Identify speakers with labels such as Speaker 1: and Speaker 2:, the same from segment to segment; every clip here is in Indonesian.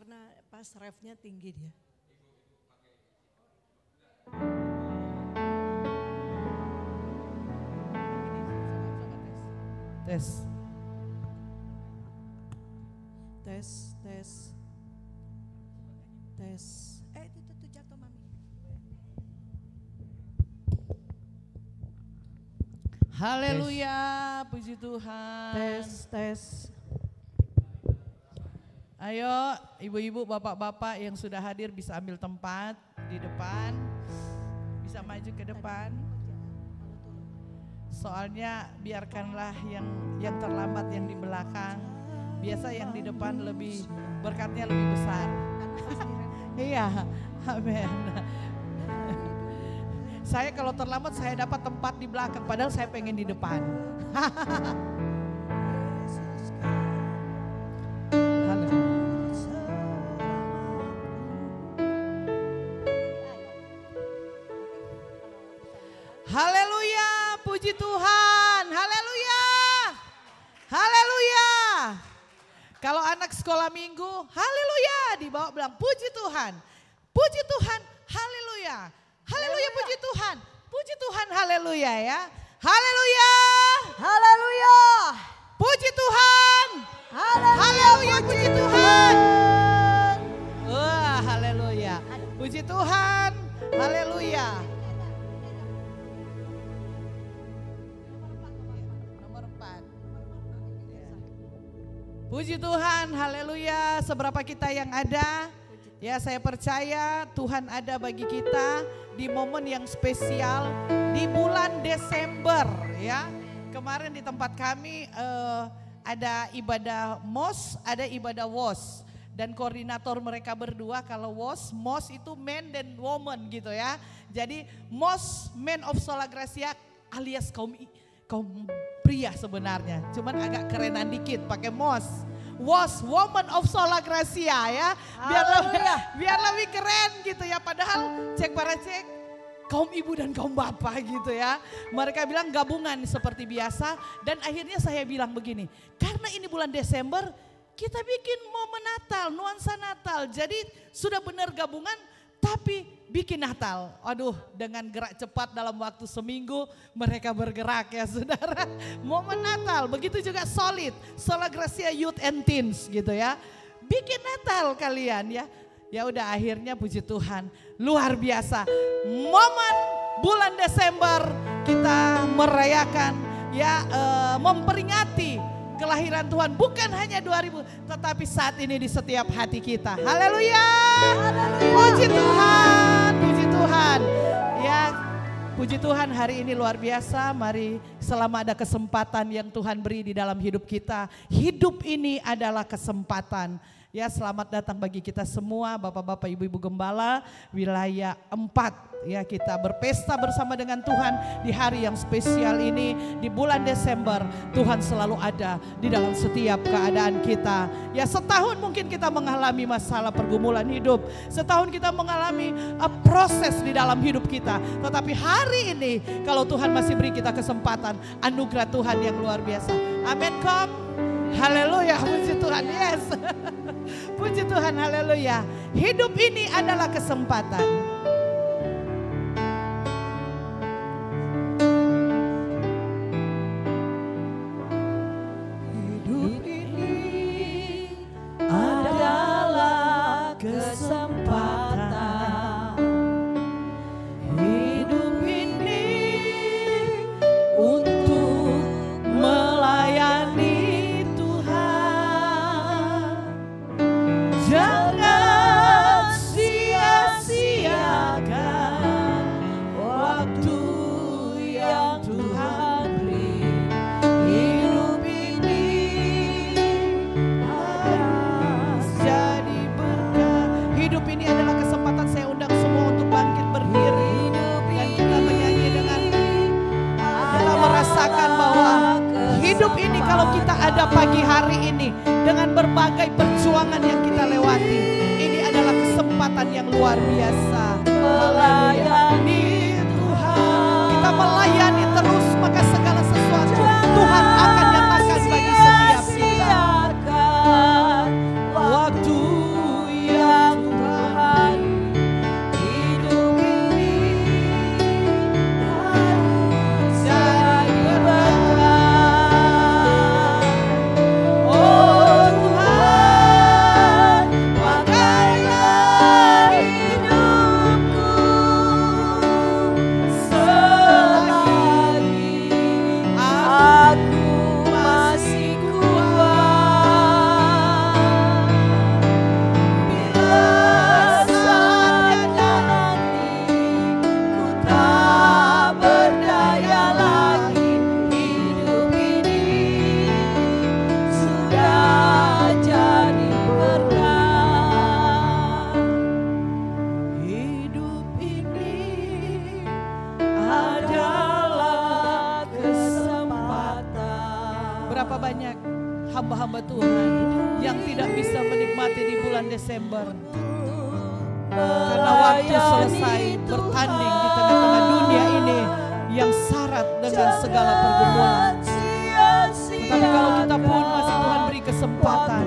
Speaker 1: karena pas refnya tinggi dia.
Speaker 2: Tes.
Speaker 1: Tes, tes. Tes. Itu jatuh Mami.
Speaker 2: Haleluya, puji Tuhan.
Speaker 1: Tes, tes.
Speaker 2: Ayo ibu-ibu, bapak-bapak yang sudah hadir bisa ambil tempat di depan. Bisa maju ke depan. Soalnya biarkanlah yang terlambat yang di belakang. Biasa yang di depan lebih berkatnya lebih besar. Iya, amin. Saya kalau terlambat saya dapat tempat di belakang, padahal saya pengen di depan. Haleluya, puji Tuhan, haleluya, haleluya. Kalau anak sekolah minggu, haleluya, dibawa bilang puji Tuhan, haleluya, haleluya, puji Tuhan, haleluya ya, haleluya,
Speaker 3: Haleluya.
Speaker 2: puji Tuhan, haleluya, puji Tuhan. Wah, haleluya, puji Tuhan, haleluya. Puji Tuhan, haleluya. Seberapa kita yang ada, ya saya percaya Tuhan ada bagi kita di momen yang spesial di bulan Desember ya. Kemarin di tempat kami ada ibadah MOS, ada ibadah WOS. Dan koordinator mereka berdua kalau MOS itu men dan woman gitu ya. Jadi MOS, Men of Sola Gracia alias kaum pria sebenarnya, cuman agak kerenan dikit pakai WOS, Woman of Sola Gracia ya, biar lebih keren gitu ya. Padahal cek kaum ibu dan kaum bapak gitu ya. Mereka bilang gabungan seperti biasa dan akhirnya saya bilang begini, karena ini bulan Desember kita bikin momen Natal, nuansa Natal. Jadi sudah benar gabungan tapi bikin Natal. Aduh, dengan gerak cepat dalam waktu seminggu mereka bergerak ya saudara. Momen Natal, begitu juga Solid, Sola Gracia Youth and Teens gitu ya. Bikin Natal kalian ya. Ya udah akhirnya puji Tuhan, luar biasa. Momen bulan Desember kita merayakan ya, memperingati kelahiran Tuhan bukan hanya 2000 tetapi saat ini di setiap hati kita. Haleluya. Puji Tuhan, puji Tuhan. Ya, puji Tuhan hari ini luar biasa. Mari selama ada kesempatan yang Tuhan beri di dalam hidup kita. Hidup ini adalah kesempatan. Ya, selamat datang bagi kita semua Bapak-bapak, Ibu-ibu gembala wilayah 4. Ya, kita berpesta bersama dengan Tuhan di hari yang spesial ini di bulan Desember. Tuhan selalu ada di dalam setiap keadaan kita. Ya, setahun mungkin kita mengalami masalah pergumulan hidup. Setahun kita mengalami proses di dalam hidup kita. Tetapi hari ini kalau Tuhan masih beri kita kesempatan, anugerah Tuhan yang luar biasa. Amin. Come. Haleluya, puji Tuhan. Yes. Puji Tuhan, haleluya. Hidup ini adalah kesempatan.
Speaker 3: Hidup ini adalah kesempatan. Hidup ini untuk melayani jangan sia-siakan waktu yang Tuhan beri. Hidup ini harus jadi berkat.
Speaker 2: Hidup ini adalah kesempatan. Saya undang semua untuk bangkit berdiri dan kita menyanyi dengan kita merasakan bahwa hidup ini kalau kita ada pagi hari ini dengan berbagai perjuangan yang kita lewati, ini adalah kesempatan yang luar biasa. Melayani Tuhan, kita melayani terus, maka segala sesuatu Tuhan akan nyatakan bagi setiap kita.
Speaker 3: Waktu
Speaker 2: hamba-hamba Tuhan yang tidak bisa menikmati di bulan Desember. Karena waktu selesai bertanding di tengah-tengah dunia ini yang syarat dengan segala pergumulan. Tapi kalau kita pun masih Tuhan beri kesempatan,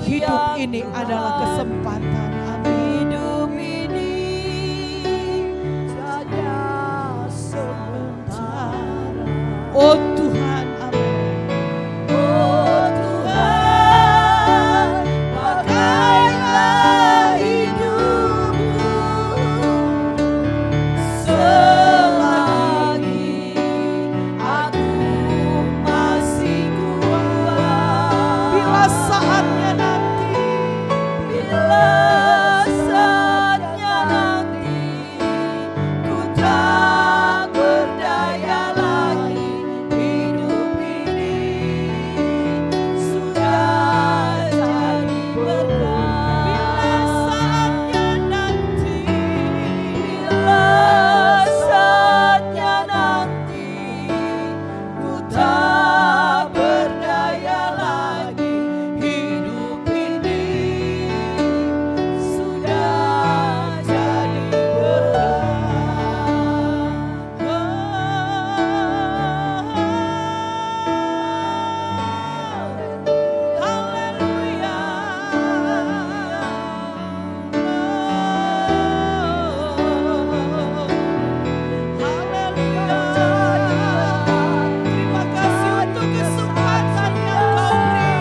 Speaker 2: hidup ini adalah kesempatan. Amin.
Speaker 3: Hidup ini saja sementara.
Speaker 2: Oh Tuhan, amin.
Speaker 3: Oh Tuhan, pakailah hidupku selagi aku masih kuat.
Speaker 2: Bila saatnya nanti,
Speaker 3: Bila saatnya nanti ku tak berdaya lagi, hidup ini sudah jadi berkah.
Speaker 2: bila saatnya nanti,
Speaker 3: Bila saatnya nanti ku tak berdaya lagi, hidup ini sudah jadi
Speaker 2: terima kasih untuk kesempatan yang Kau beri.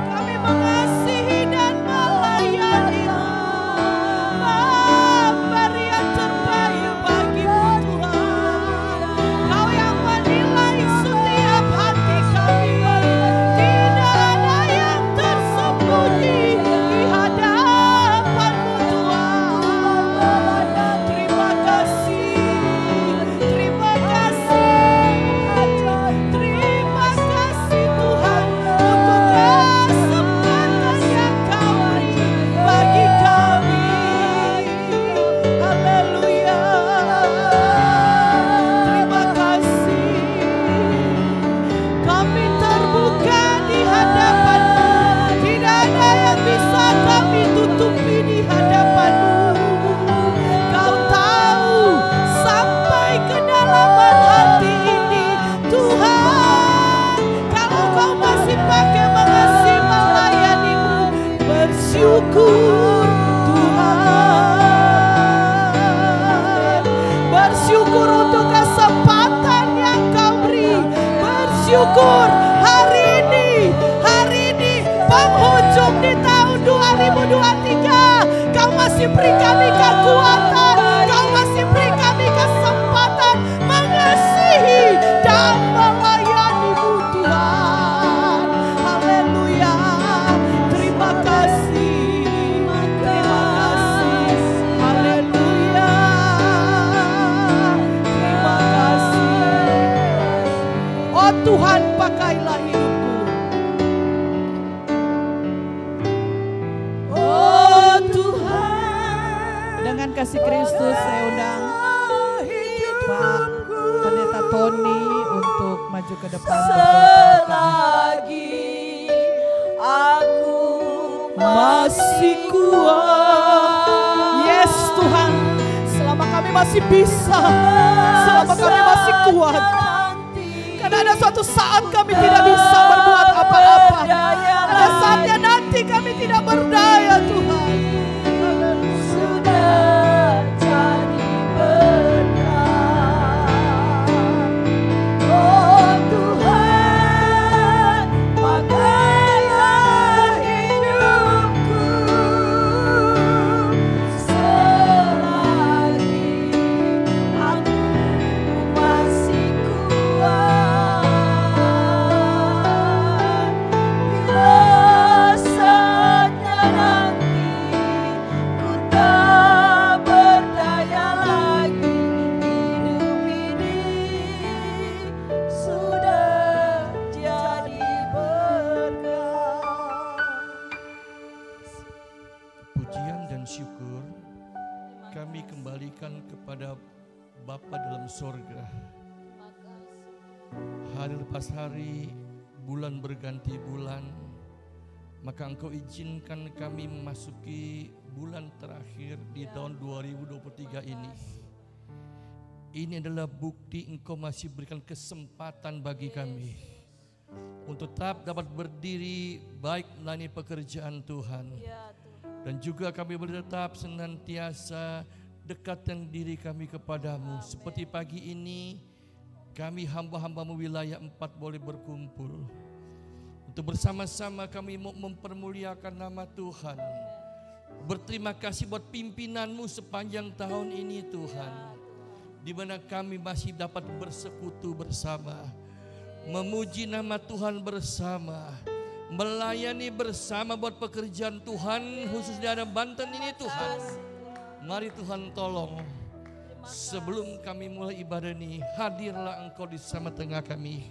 Speaker 2: Kami mengasihi dan melayani-Mu. Beri yang terbaik bagi-Mu Tuhan. Kau yang menilai setiap hati kami. Tidak ada yang tersembunyi di hadapan-Mu Tuhan. Terima kasih. Terima kasih. Terima kasih Tuhan untuk kesempatan yang Kau beri bagi kami. Haleluya. Terima kasih. Kami terbuka di hadapan-Mu. Tidak ada yang bisa kami tutupi di hadapan-Mu. Kau tahu sampai kedalaman hati ini Tuhan. Kalau Kau masih pakai mengasihi melayani-Mu, bersyukur Tuhan. Bersyukur untuk kesempatan yang Kau beri. Bersyukur hari ini penghujung di tahun 2023. Kau masih beri kami kekuatan, Kau masih beri kami kesempatan mengasihi dan melayani-Mu Tuhan. Haleluya. Terima kasih. Terima kasih. Haleluya. Terima kasih. Oh Tuhan, pakailah hidupku.
Speaker 3: Oh Tuhan,
Speaker 2: Dengan kasih Kristus saya undang Pak Pendeta Tony untuk maju ke depan berdoa.
Speaker 3: selagi aku masih kuat.
Speaker 2: Yes Tuhan, selama kami masih bisa, selama kami masih kuat. Karena ada suatu saat kami tidak bisa berbuat apa-apa. Ada saatnya nanti kami tidak berdaya Tuhan.
Speaker 3: Sudah jadi berkah. Oh Tuhan, pakailah hidupku selagi aku masih kuat. Bila saatnya nanti ku tak berdaya lagi, hidup ini sudah jadi berkah.
Speaker 4: Pujian dan syukur kami kembalikan kepada Bapa dalam sorga. Hari lepas hari bulan berganti bulan, maka Engkau izinkan kami memasuki bulan terakhir di tahun 2023 ini. Ini adalah bukti Engkau masih berikan kesempatan bagi kami untuk tetap dapat berdiri baik melayani pekerjaan Tuhan. Dan juga kami boleh tetap senantiasa dekatkan diri kami kepadamu. Seperti pagi ini kami hamba-hambamu wilayah 4 boleh berkumpul untuk bersama-sama kami mau mempermuliakan nama Tuhan. Berterima kasih buat pimpinanmu sepanjang tahun ini Tuhan, di mana kami masih dapat bersekutu bersama, memuji nama Tuhan bersama, melayani bersama buat pekerjaan Tuhan khusus di daerah Banten ini Tuhan. Mari Tuhan tolong, sebelum kami mulai ibadah ini, hadirlah Engkau di tengah kami.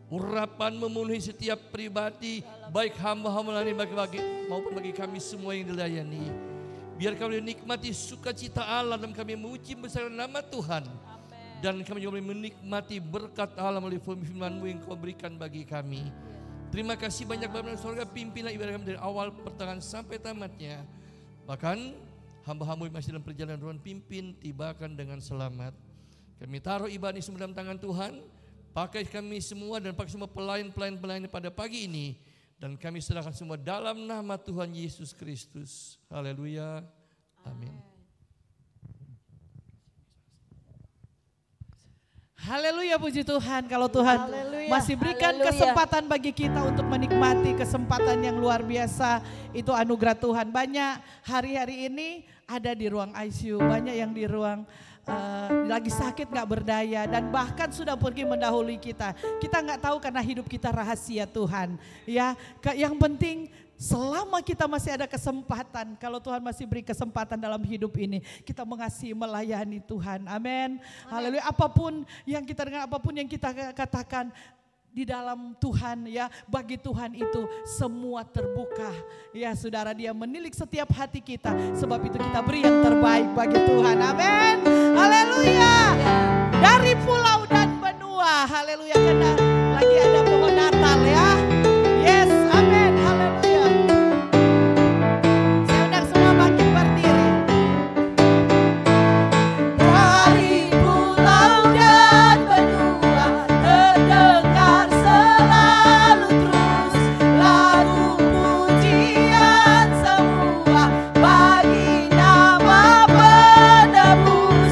Speaker 4: Urapan memenuhi setiap pribadi, baik hamba-hamba bagi maupun bagi kami semua yang dilayani. Biar kami menikmati sukacita Allah dan kami memuji besar nama Tuhan. Dan kami juga menikmati berkat Allah melalui firman-Mu yang Kau berikan bagi kami. Terima kasih banyak Bapa Surga, pimpinlah ibadah kami dari awal pertengahan sampai tamatnya. Bahkan hamba-hamba yang masih dalam perjalanan Tuhan pimpin, tibakan dengan selamat. Kami taruh ibadah ini semua dalam tangan Tuhan. Pakai kami semua dan pakai semua pelayan-pelayan pada pagi ini. Dan kami serahkan semua dalam nama Tuhan Yesus Kristus. Haleluya. Amin.
Speaker 2: Haleluya, puji Tuhan. Kalau Tuhan
Speaker 3: Haleluya.
Speaker 2: masih berikan
Speaker 3: Haleluya.
Speaker 2: kesempatan bagi kita untuk menikmati kesempatan yang luar biasa, itu anugerah Tuhan. Banyak hari-hari ini ada di ruang ICU, banyak yang di ruang lagi sakit gak berdaya, dan bahkan sudah pergi mendahului kita. Kita gak tahu karena hidup kita rahasia Tuhan. Ya, yang penting selama kita masih ada kesempatan, kalau Tuhan masih beri kesempatan dalam hidup ini, kita mengasihi, melayani Tuhan. Amin. Haleluya. Apapun yang kita dengar, apapun yang kita katakan di dalam Tuhan, ya, bagi Tuhan itu semua terbuka. Ya saudara, Dia menilik setiap hati kita, sebab itu kita beri yang terbaik bagi Tuhan. Amin. Haleluya. Dari pulau dan benua, haleluya, karena lagi ada pohon Natal, ya. Yes, amin. Haleluya. Saya undang semua bangkit berdiri.
Speaker 3: Dari pulau dan benua terdengar selalu terus lagu pujian semua bagi nama penebus.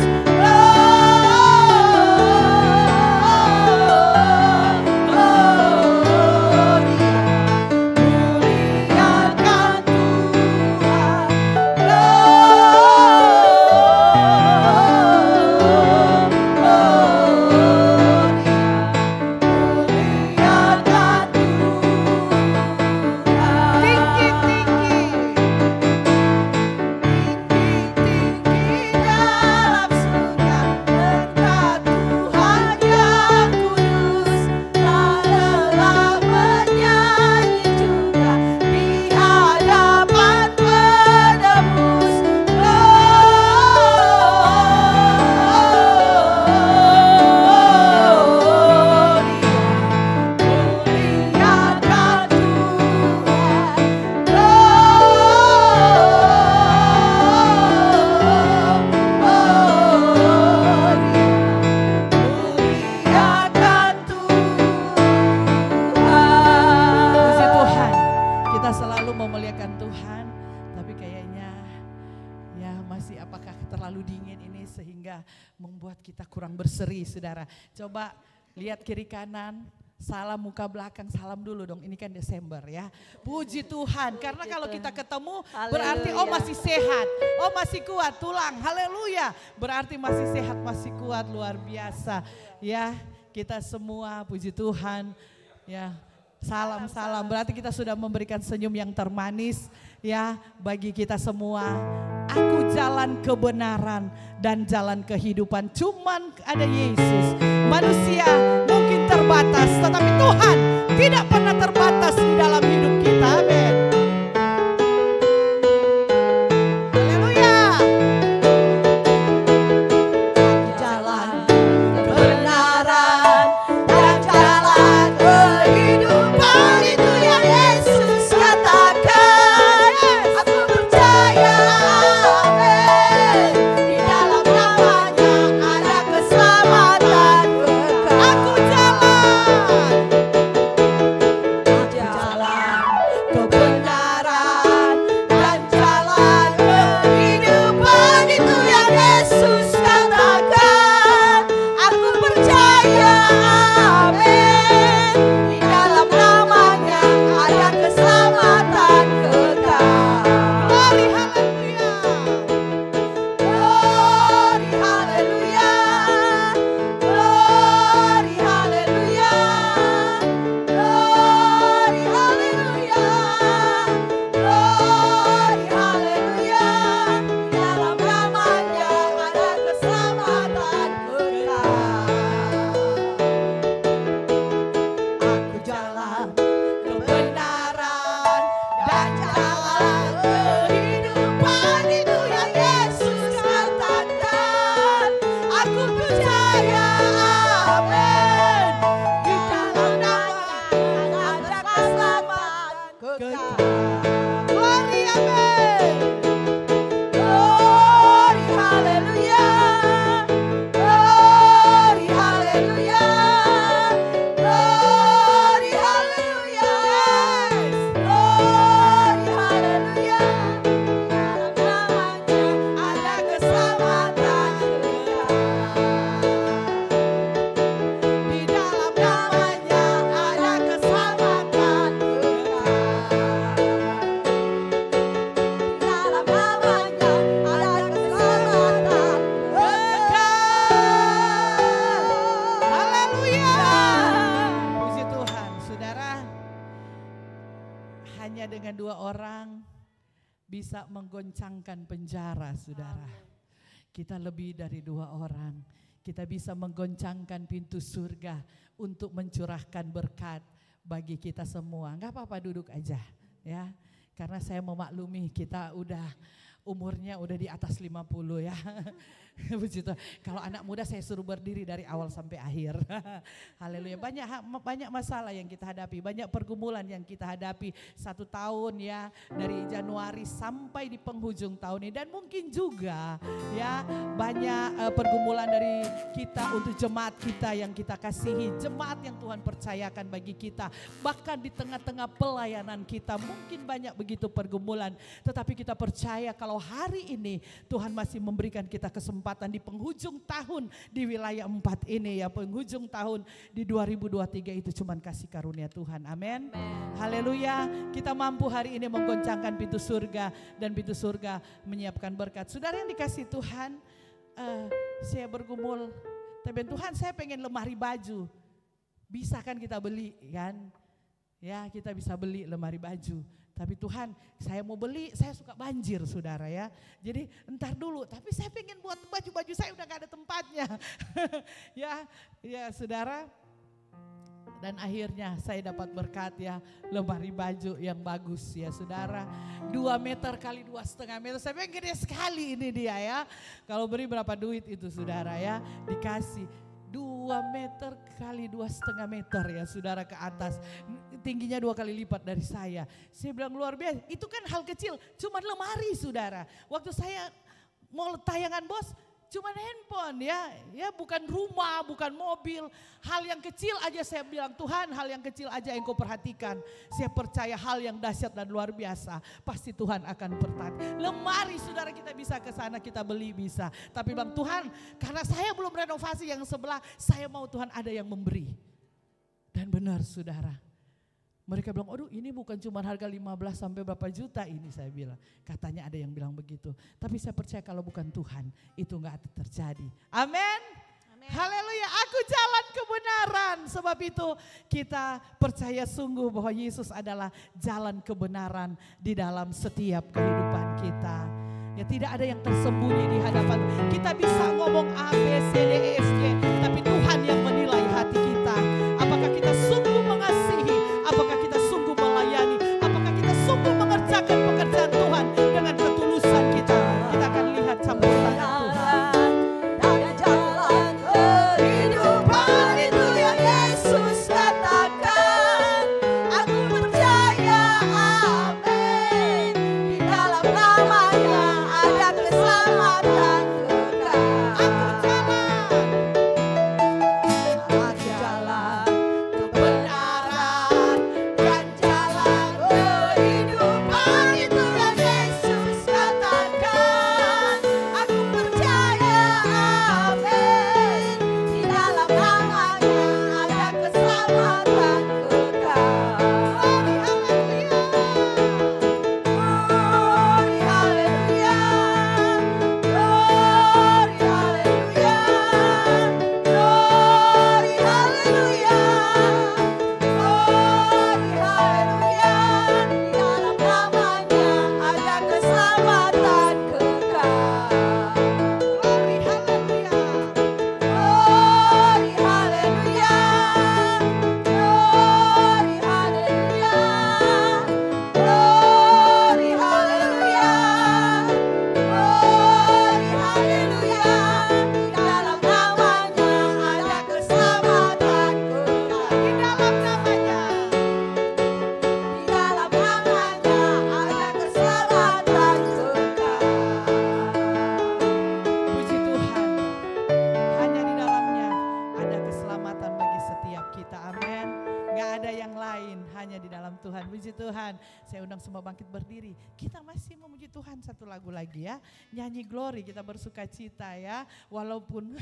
Speaker 2: Saudara, coba lihat kiri kanan, salam muka belakang, salam dulu dong. Ini kan Desember, ya. Puji Tuhan, karena kalau kita ketemu berarti oh masih sehat, oh masih kuat tulang. Haleluya. Berarti masih sehat, masih kuat, luar biasa. Ya, kita semua puji Tuhan. Ya, salam-salam. Berarti kita sudah memberikan senyum yang termanis, ya, bagi kita semua. Aku jalan kebenaran dan jalan kehidupan, cuman ada Yesus. Manusia mungkin terbatas, tetapi Tuhan tidak pernah terbatas di dalam hidup kita. Amin. Haleluya.
Speaker 3: Jalan kebenaran dan jalan kehidupan. kekal.
Speaker 2: Glory, amin.
Speaker 3: Glory, haleluya. Glory, haleluya. Glory, haleluya. Glory, haleluya. Dalam namanya ada keselamatan kekal.
Speaker 2: Di dalam namanya ada keselamatan kekal.
Speaker 3: Dalam namanya ada keselamatan kekal.
Speaker 2: Haleluya. Puji Tuhan, saudara. Hanya dengan 2 orang bisa menggoncangkan penjara, saudara. Kita lebih dari 2 orang. Kita bisa menggoncangkan pintu surga untuk mencurahkan berkat bagi kita semua. Enggak apa-apa, duduk aja ya. Karena saya memaklumi kita umurnya udah di atas 50 ya. Begitu. Kalau anak muda saya suruh berdiri dari awal sampai akhir. Haleluya. Banyak masalah yang kita hadapi, banyak pergumulan yang kita hadapi 1 tahun ya, dari Januari sampai di penghujung tahun ini. Dan mungkin juga ya banyak pergumulan dari kita untuk jemaat kita yang kita kasihi, jemaat yang Tuhan percayakan bagi kita. Bahkan di tengah-tengah pelayanan kita mungkin banyak begitu pergumulan, tetapi kita percaya kalau hari ini Tuhan masih memberikan kita kesempatan di penghujung tahun di wilayah 4 ini ya, penghujung tahun di 2023 itu cuman kasih karunia Tuhan. Amin. Haleluya. Kita mampu hari ini menggoncangkan pintu surga dan pintu surga menyiapkan berkat. Saudara yang dikasih Tuhan, saya bergumul, tapi Tuhan saya pengen lemari baju. Bisa kan kita beli kan? Ya, kita bisa beli lemari baju. Tapi Tuhan, saya mau beli, saya suka banjir saudara ya. Jadi entar dulu, tapi saya pengen buat baju-baju saya udah gak ada tempatnya. ya saudara. Dan akhirnya saya dapat berkat ya, lemari baju yang bagus ya saudara. 2 meter kali 2,5 meter, saya pengen gede sekali ini dia ya. Kalau beri berapa duit itu saudara ya, dikasih. 2 meter kali 2,5 meter ya saudara ke atas. Tingginya 2 kali lipat dari saya. Saya bilang luar biasa, itu kan hal kecil, cuman lemari saudara. Waktu saya mau tayangan bos, cuman handphone ya bukan rumah, bukan mobil. Hal yang kecil aja saya bilang, Tuhan hal yang kecil aja yang kau perhatikan. Saya percaya hal yang dahsyat dan luar biasa, pasti Tuhan akan perhatikan. Lemari saudara kita bisa ke sana, kita beli bisa. Tapi bilang Tuhan karena saya belum renovasi yang sebelah, saya mau Tuhan ada yang memberi. Dan benar saudara. Mereka bilang, aduh ini bukan cuma harga 15 sampai berapa juta ini saya bilang. Katanya ada yang bilang begitu. Tapi saya percaya kalau bukan Tuhan itu gak akan terjadi. Amin. Haleluya, aku jalan kebenaran. Sebab itu kita percaya sungguh bahwa Yesus adalah jalan kebenaran di dalam setiap kehidupan kita. Ya tidak ada yang tersembunyi di hadapan. Kita bisa ngomong A, B, C, D, E, F, G. Tapi Tuhan yang menilai hati kita. Apakah kita sungguh mengasihi? Apakah kita sungguh melayani? Apakah kita sungguh mengerjakan pekerjaan Tuhan dengan ketulusan kita? Kita akan lihat campur tangan Tuhan.
Speaker 3: Ada jalan kehidupan itu yang Yesus katakan. Aku percaya, amin. Di dalam namanya ada keselamatan kekal.
Speaker 2: Aku jalan. Saya undang semua bangkit berdiri. Kita masih memuji Tuhan satu lagu lagi ya. Nyanyi glory, kita bersuka cita ya. Walaupun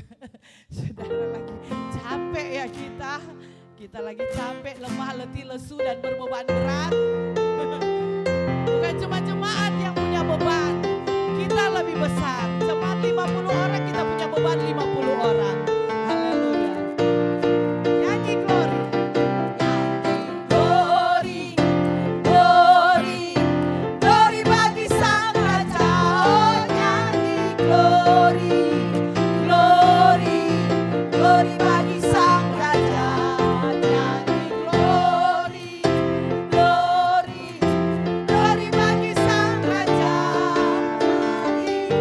Speaker 2: saudara lagi capek ya kita. Kita lagi capek, lemah, letih, lesu dan berbeban berat. Bukan cuma jemaat yang punya beban. Kita lebih besar. Jemaat 50 orang, kita punya beban 50 orang. Haleluya. Nyanyi glory.
Speaker 3: Glory, glory, glory bagi Sang Raja. Oh nyanyi glory, glory, glory bagi Sang Raja. Nyanyi glory, glory, glory bagi Sang Raja. Mari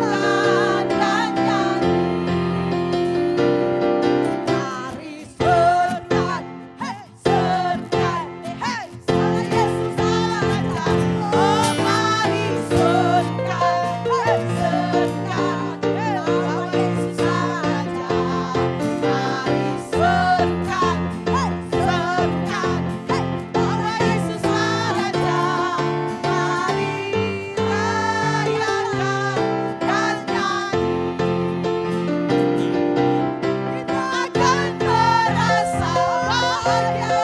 Speaker 3: rayakan dan nyanyi. Mari serkan, hei serkan, hei salah Yesus salah Raja. Oh mari serkan, hei serkan, nama Yesus salah Raja. Mari serkan, hei serkan, hei nama Yesus salah Raja. Mari rayakan dan nyanyi. Kita akan merasa bahagia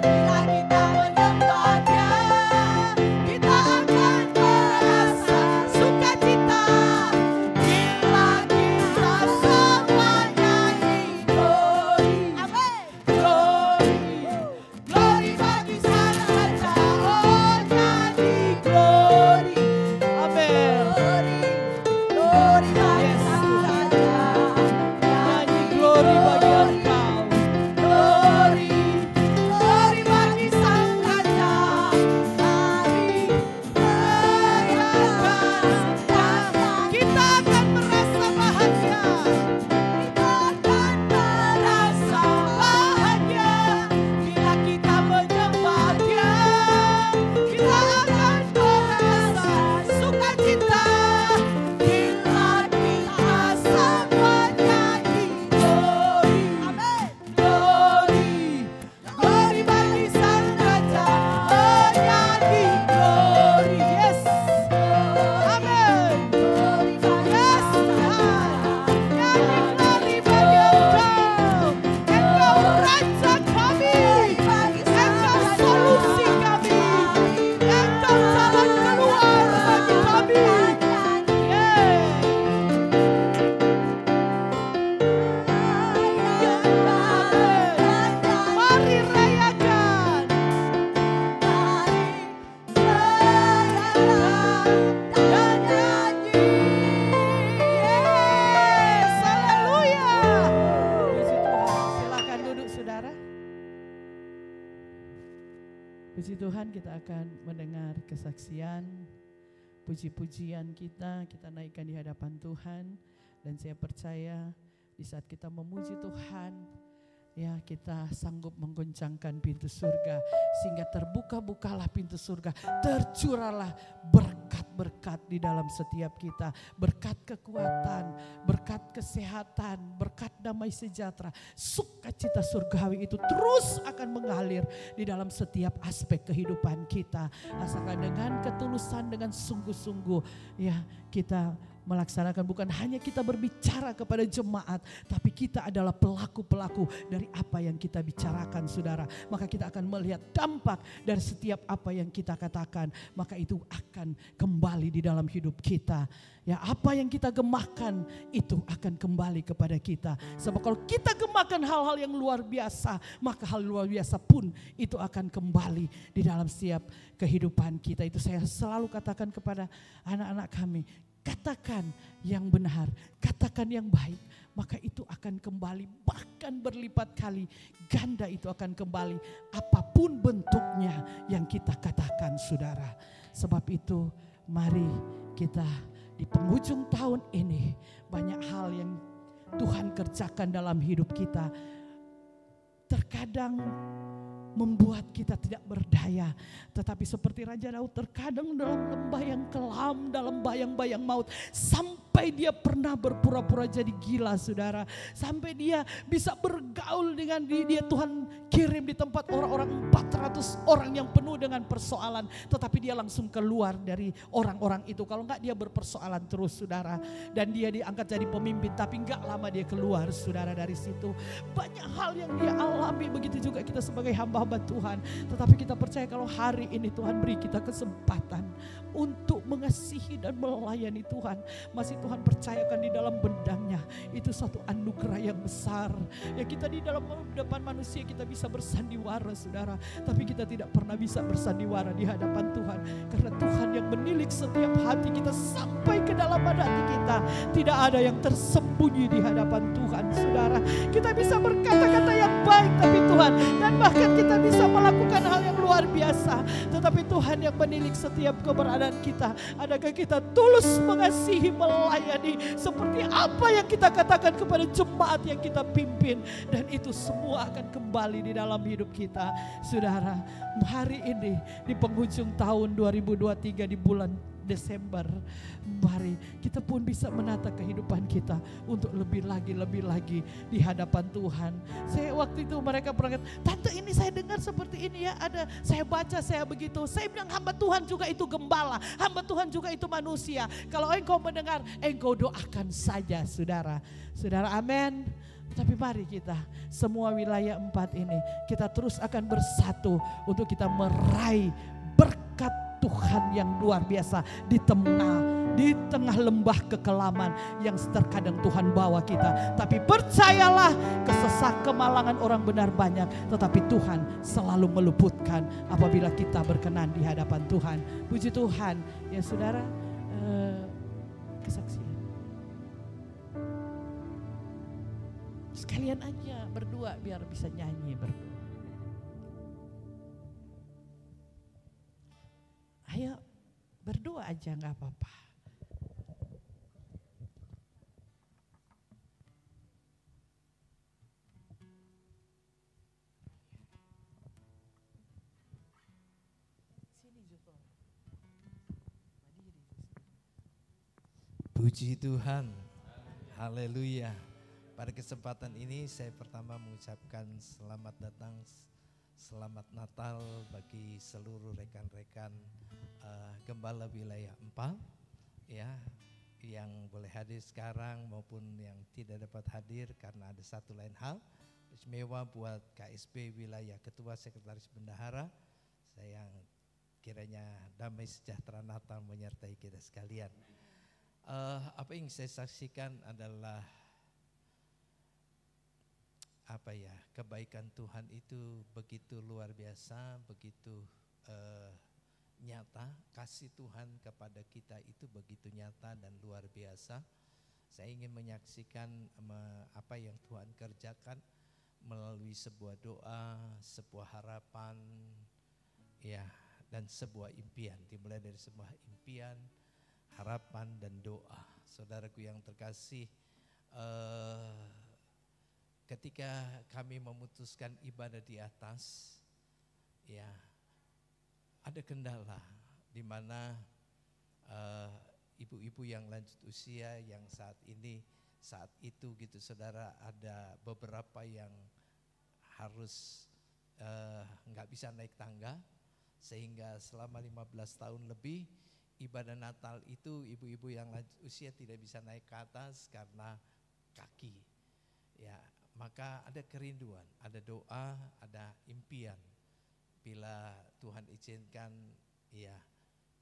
Speaker 3: bila kita menyembah Dia. Kita akan merasa sukacita bila kita semua nyanyi glory. Amin. Glory, glory bagi Sang Raja. Oh nyanyi glory.
Speaker 2: Amin.
Speaker 3: Glory, glory bagi
Speaker 2: Yes,
Speaker 3: Sang
Speaker 2: Tuhan.
Speaker 3: Raja.
Speaker 2: Nyanyi glory bagi Engkau.
Speaker 3: Glory, glory bagi Sang Raja. Mari rayakan dan
Speaker 2: Kita akan merasa bahagia.
Speaker 3: kita akan merasa bahagia bila kita menyembah Dia. Kita akan merasa sukacita bila kita semua nyanyi glory. Amin. Glory, glory bagi Sang Raja. Oh nyanyi glory. Yes. Amin. Glory bagi
Speaker 2: Yes,
Speaker 3: Sang
Speaker 2: Tuhan.
Speaker 3: Raja.
Speaker 2: Nyanyi glory bagi Engkau. Engkau Raja kami. Engkau solusi kami. Engkau jalan keluar bagi kami. Mari rayakan. Yes, haleluya. Puji Tuhan, silakan duduk saudara. Puji Tuhan, kita akan mendengar kesaksian, puji-pujian kita naikkan di hadapan Tuhan. Dan saya percaya di saat kita memuji Tuhan, ya kita sanggup menggoncangkan pintu surga. Sehingga terbuka-bukalah pintu surga, tercurahlah berkat-berkat di dalam setiap kita. Berkat kekuatan, berkat kesehatan, berkat damai sejahtera. Sukacita surgawi itu terus akan mengalir di dalam setiap aspek kehidupan kita. Asalkan dengan ketulusan, dengan sungguh-sungguh ya kita melaksanakan, bukan hanya kita berbicara kepada jemaat, tapi kita adalah pelaku-pelaku dari apa yang kita bicarakan saudara. Maka kita akan melihat dampak dari setiap apa yang kita katakan, maka itu akan kembali di dalam hidup kita. Ya, apa yang kita gemahkan itu akan kembali kepada kita. Sebab kalau kita gemahkan hal-hal yang luar biasa, maka hal luar biasa pun itu akan kembali di dalam setiap kehidupan kita. Itu saya selalu katakan kepada anak-anak kami. Katakan yang benar, katakan yang baik, maka itu akan kembali bahkan berlipat kali ganda itu akan kembali apapun bentuknya yang kita katakan saudara. Sebab itu mari kita di penghujung tahun ini banyak hal yang Tuhan kerjakan dalam hidup kita. Terkadang membuat kita tidak berdaya. Tetapi seperti Raja Daud terkadang dalam lembah yang kelam, dalam bayang-bayang maut. Sampai sampai dia pernah berpura-pura jadi gila saudara. Sampai dia bisa bergaul dengan dia, Tuhan kirim di tempat orang-orang 400 orang yang penuh dengan persoalan. Tetapi dia langsung keluar dari orang-orang itu. Kalau enggak dia berpersoalan terus saudara. Dan dia diangkat jadi pemimpin, tapi enggak lama dia keluar saudara dari situ. Banyak hal yang dia alami, begitu juga kita sebagai hamba-hamba Tuhan. Tetapi kita percaya kalau hari ini Tuhan beri kita kesempatan untuk mengasihi dan melayani Tuhan. Masih Tuhan percayakan di dalam bendangnya. Itu satu anugerah yang besar. Ya kita di dalam depan manusia kita bisa bersandiwara saudara. Tapi kita tidak pernah bisa bersandiwara di hadapan Tuhan. Karena Tuhan yang menilik setiap hati kita sampai ke dalam hati kita. Tidak ada yang tersembunyi di hadapan Tuhan saudara. Kita bisa berkata-kata yang baik tapi Tuhan. Dan bahkan kita bisa melakukan hal yang luar biasa. Tetapi Tuhan yang menilik setiap keberadaan kita. Adakah kita tulus mengasihi, melayani seperti apa yang kita katakan kepada jemaat yang kita pimpin. Dan itu semua akan kembali di dalam hidup kita. Saudara, hari ini di penghujung tahun 2023 di bulan Desember, mari kita pun bisa menata kehidupan kita untuk lebih lagi di hadapan Tuhan. Saya waktu itu mereka berkata, tante ini saya dengar seperti ini ya, ada saya baca saya begitu. Saya bilang hamba Tuhan juga itu gembala, hamba Tuhan juga itu manusia. Kalau engkau mendengar, engkau doakan saja saudara. Saudara, amin. Tapi mari kita semua wilayah 4 ini kita terus akan bersatu untuk kita meraih berkat Tuhan yang luar biasa di tengah lembah kekelaman yang terkadang Tuhan bawa kita. Tapi percayalah, kesesak kemalangan orang benar banyak, tetapi Tuhan selalu meluputkan apabila kita berkenan di hadapan Tuhan. Puji Tuhan. Ya saudara, kesaksian. Sekalian aja berdua biar bisa nyanyi berdua. Ayo berdua aja gak apa-apa.
Speaker 5: Puji Tuhan, haleluya. Pada kesempatan ini saya pertama mengucapkan selamat datang, selamat Natal bagi seluruh rekan-rekan Gembala Wilayah 4 ya, yang boleh hadir sekarang maupun yang tidak dapat hadir karena ada satu lain hal. Istimewa buat KSB Wilayah Ketua Sekretaris Bendahara, saya kiranya damai sejahtera Natal menyertai kita sekalian. Apa yang saya saksikan adalah kebaikan Tuhan itu begitu luar biasa, begitu nyata. Kasih Tuhan kepada kita itu begitu nyata dan luar biasa. Saya ingin menyaksikan apa yang Tuhan kerjakan melalui sebuah doa, sebuah harapan, ya, dan sebuah impian. Dimulai dari sebuah impian, harapan dan doa. Saudaraku yang terkasih, ketika kami memutuskan ibadah di atas, ya, ada kendala di mana ibu-ibu yang lanjut usia yang saat itu gitu saudara, ada beberapa yang harus nggak bisa naik tangga, sehingga selama 15 tahun lebih ibadah Natal itu ibu-ibu yang lanjut usia tidak bisa naik ke atas karena kaki. Ya, maka ada kerinduan, ada doa, ada impian. Bila Tuhan izinkan, ya,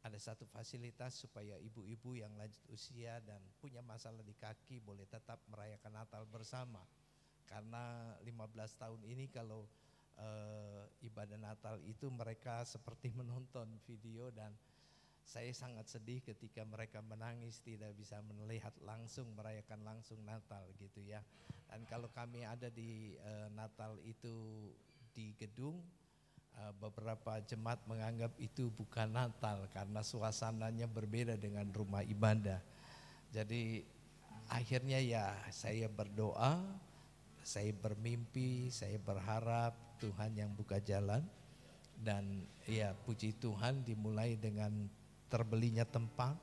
Speaker 5: ada satu fasilitas supaya ibu-ibu yang lanjut usia dan punya masalah di kaki boleh tetap merayakan Natal bersama. Karena 15 tahun ini kalau ibadah Natal itu mereka seperti menonton video, dan saya sangat sedih ketika mereka menangis tidak bisa melihat langsung, merayakan langsung Natal gitu ya. Dan kalau kami ada di Natal itu di gedung, beberapa jemaat menganggap itu bukan Natal karena suasananya berbeda dengan rumah ibadah. Jadi akhirnya ya saya berdoa, saya bermimpi, saya berharap Tuhan yang buka jalan. Dan ya puji Tuhan dimulai dengan terbelinya tempat,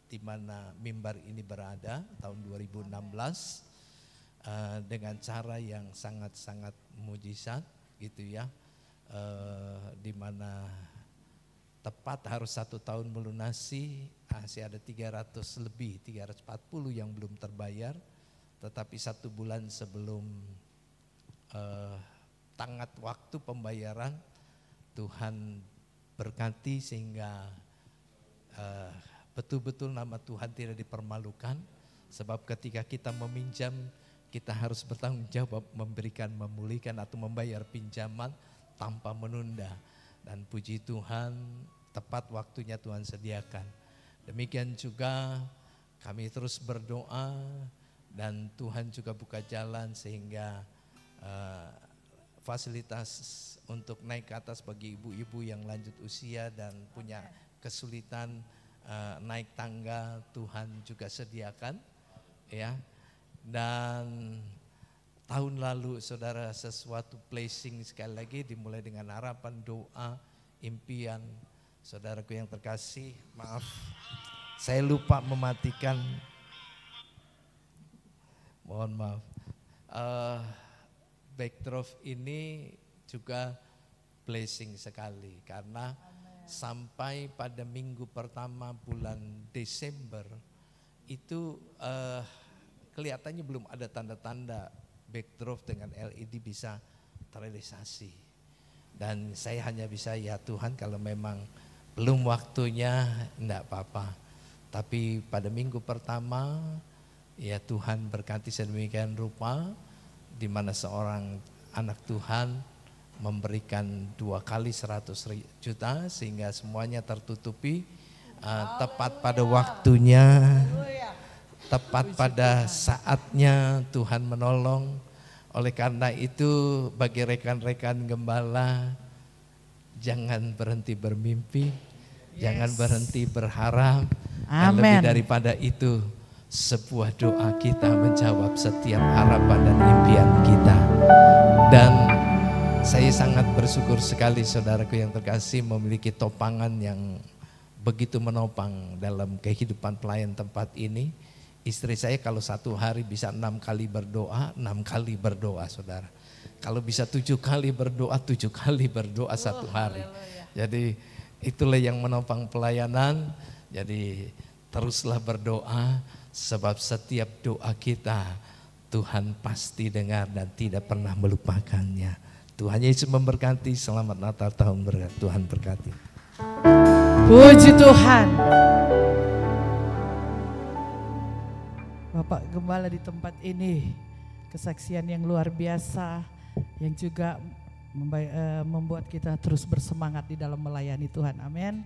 Speaker 5: di mana mimbar ini berada tahun 2016 dengan cara yang sangat-sangat mujizat gitu ya, di mana tepat harus 1 tahun melunasi, masih ada 340 yang belum terbayar, tetapi 1 bulan sebelum tenggat waktu pembayaran Tuhan berkati sehingga betul-betul nama Tuhan tidak dipermalukan, sebab ketika kita meminjam kita harus bertanggung jawab memberikan, memulihkan atau membayar pinjaman tanpa menunda. Dan puji Tuhan tepat waktunya Tuhan sediakan. Demikian juga kami terus berdoa dan Tuhan juga buka jalan sehingga fasilitas untuk naik ke atas bagi ibu-ibu yang lanjut usia dan punya kesulitan naik tangga, Tuhan juga sediakan ya. Dan tahun lalu saudara, sesuatu blessing sekali lagi dimulai dengan harapan, doa, impian. Saudaraku yang terkasih, maaf saya lupa mematikan, mohon maaf. Backdrop ini juga blessing sekali karena sampai pada minggu pertama bulan Desember itu kelihatannya belum ada tanda-tanda backdrop dengan LED bisa terrealisasi. Dan saya hanya bisa, ya Tuhan kalau memang belum waktunya enggak apa-apa. Tapi pada minggu pertama ya Tuhan berkati sedemikian rupa, di mana seorang anak Tuhan memberikan 2 kali 100 juta sehingga semuanya tertutupi tepat pada waktunya. Tepat pada saatnya Tuhan menolong. Oleh karena itu bagi rekan-rekan gembala, jangan berhenti bermimpi, jangan berhenti berharap. Dan lebih daripada itu, sebuah doa kita menjawab setiap harapan dan impian kita. Dan saya sangat bersyukur sekali saudaraku yang terkasih memiliki topangan yang begitu menopang dalam kehidupan pelayan tempat ini. Istri saya kalau 1 hari bisa 6 kali berdoa, 6 kali berdoa saudara. Kalau bisa 7 kali berdoa, 7 kali berdoa 1 hari. Jadi itulah yang menopang pelayanan. Jadi teruslah berdoa sebab setiap doa kita Tuhan pasti dengar dan tidak pernah melupakannya. Tuhan Yesus memberkati, selamat Natal tahun berkati, Tuhan berkati.
Speaker 2: Puji Tuhan. Bapak Gembala di tempat ini, kesaksian yang luar biasa yang juga membuat kita terus bersemangat di dalam melayani Tuhan. Amin.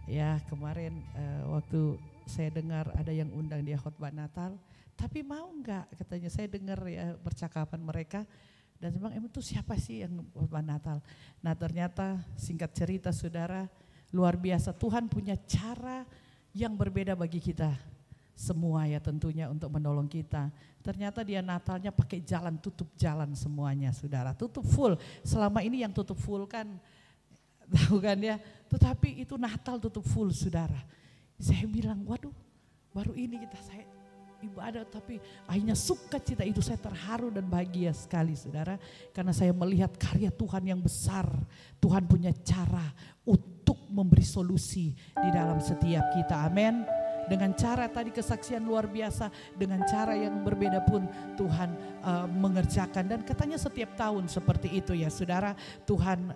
Speaker 2: Ya, kemarin waktu saya dengar ada yang undang dia khotbah Natal, tapi mau enggak katanya, saya dengar ya percakapan mereka dan memang itu siapa sih yang khotbah Natal. Nah ternyata singkat cerita saudara, luar biasa Tuhan punya cara yang berbeda bagi kita semua ya tentunya untuk menolong kita. Ternyata dia Natalnya pakai jalan, tutup jalan semuanya saudara, tutup full. Selama ini yang tutup full kan, tahu kan ya, tetapi itu Natal tutup full saudara. Saya bilang waduh baru ini saya ibadah tapi akhirnya sukacita itu, saya terharu dan bahagia sekali saudara. Karena saya melihat karya Tuhan yang besar. Tuhan punya cara untuk memberi solusi di dalam setiap kita, amin. Dengan cara tadi kesaksian luar biasa, dengan cara yang berbeda pun Tuhan mengerjakan. Dan katanya setiap tahun seperti itu ya saudara. Tuhan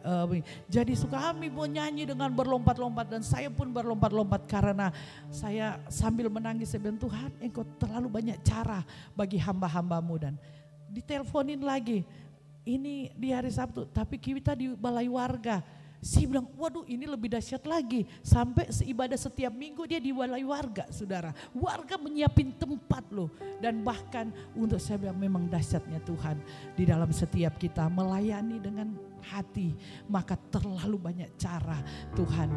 Speaker 2: jadi suka kami mau nyanyi dengan berlompat-lompat. Dan saya pun berlompat-lompat karena saya sambil menangis, saya bilang Tuhan engkau terlalu banyak cara bagi hamba-hambamu. Dan diteleponin lagi, ini di hari Sabtu tapi kita di balai warga. Saya bilang waduh ini lebih dahsyat lagi, sampai seibadah setiap minggu dia di balai warga saudara. Warga menyiapin tempat loh, dan bahkan untuk saya bilang memang dahsyatnya Tuhan di dalam setiap kita melayani dengan hati. Maka terlalu banyak cara Tuhan